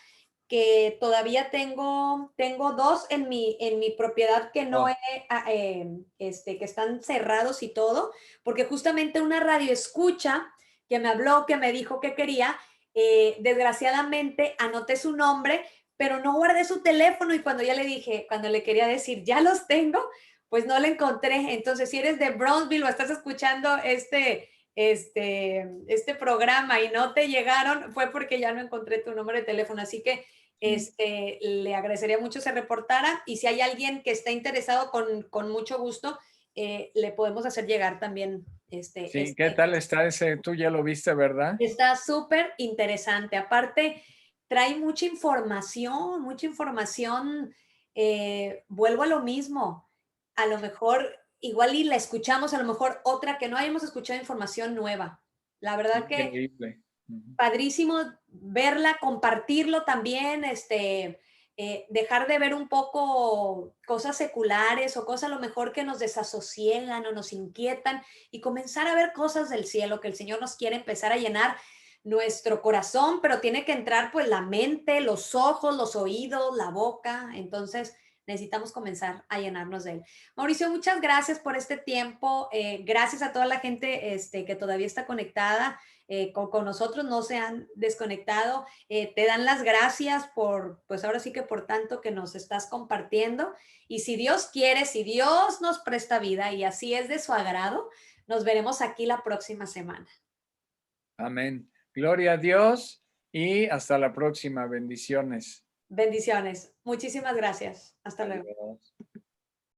que todavía tengo dos en mi propiedad que no Oh, he, que están cerrados y todo, porque justamente una radio escucha que me habló, que me dijo que quería, desgraciadamente anoté su nombre, pero no guardé su teléfono y cuando ya le dije, cuando le quería decir, ya los tengo, pues no lo encontré. Entonces, si eres de Brownsville o estás escuchando este programa y no te llegaron, fue porque ya no encontré tu número de teléfono. Así que sí. le agradecería mucho se reportara y si hay alguien que está interesado con mucho gusto, le podemos hacer llegar también Sí, ¿qué tal está ese? Tú ya lo viste, ¿verdad? está súper interesante. Aparte, trae mucha información. Vuelvo a lo mismo. A lo mejor, igual y la escuchamos, a lo mejor otra que no hayamos escuchado información nueva. La verdad que Increíble. Ujú. padrísimo verla, compartirlo también, dejar de ver un poco cosas seculares o cosas a lo mejor que nos desasosiegan o nos inquietan y comenzar a ver cosas del cielo, que el Señor nos quiere empezar a llenar nuestro corazón, pero tiene que entrar pues la mente, los ojos, los oídos, la boca. Entonces necesitamos comenzar a llenarnos de él. Mauricio, muchas gracias por este tiempo. Gracias a toda la gente que todavía está conectada con nosotros, no se han desconectado. Te dan las gracias por, pues ahora sí que por tanto que nos estás compartiendo. Y si Dios quiere, si Dios nos presta vida y así es de su agrado, nos veremos aquí la próxima semana. Amén. Gloria a Dios y hasta la próxima. Bendiciones. Bendiciones. Muchísimas gracias. Hasta luego. Adiós.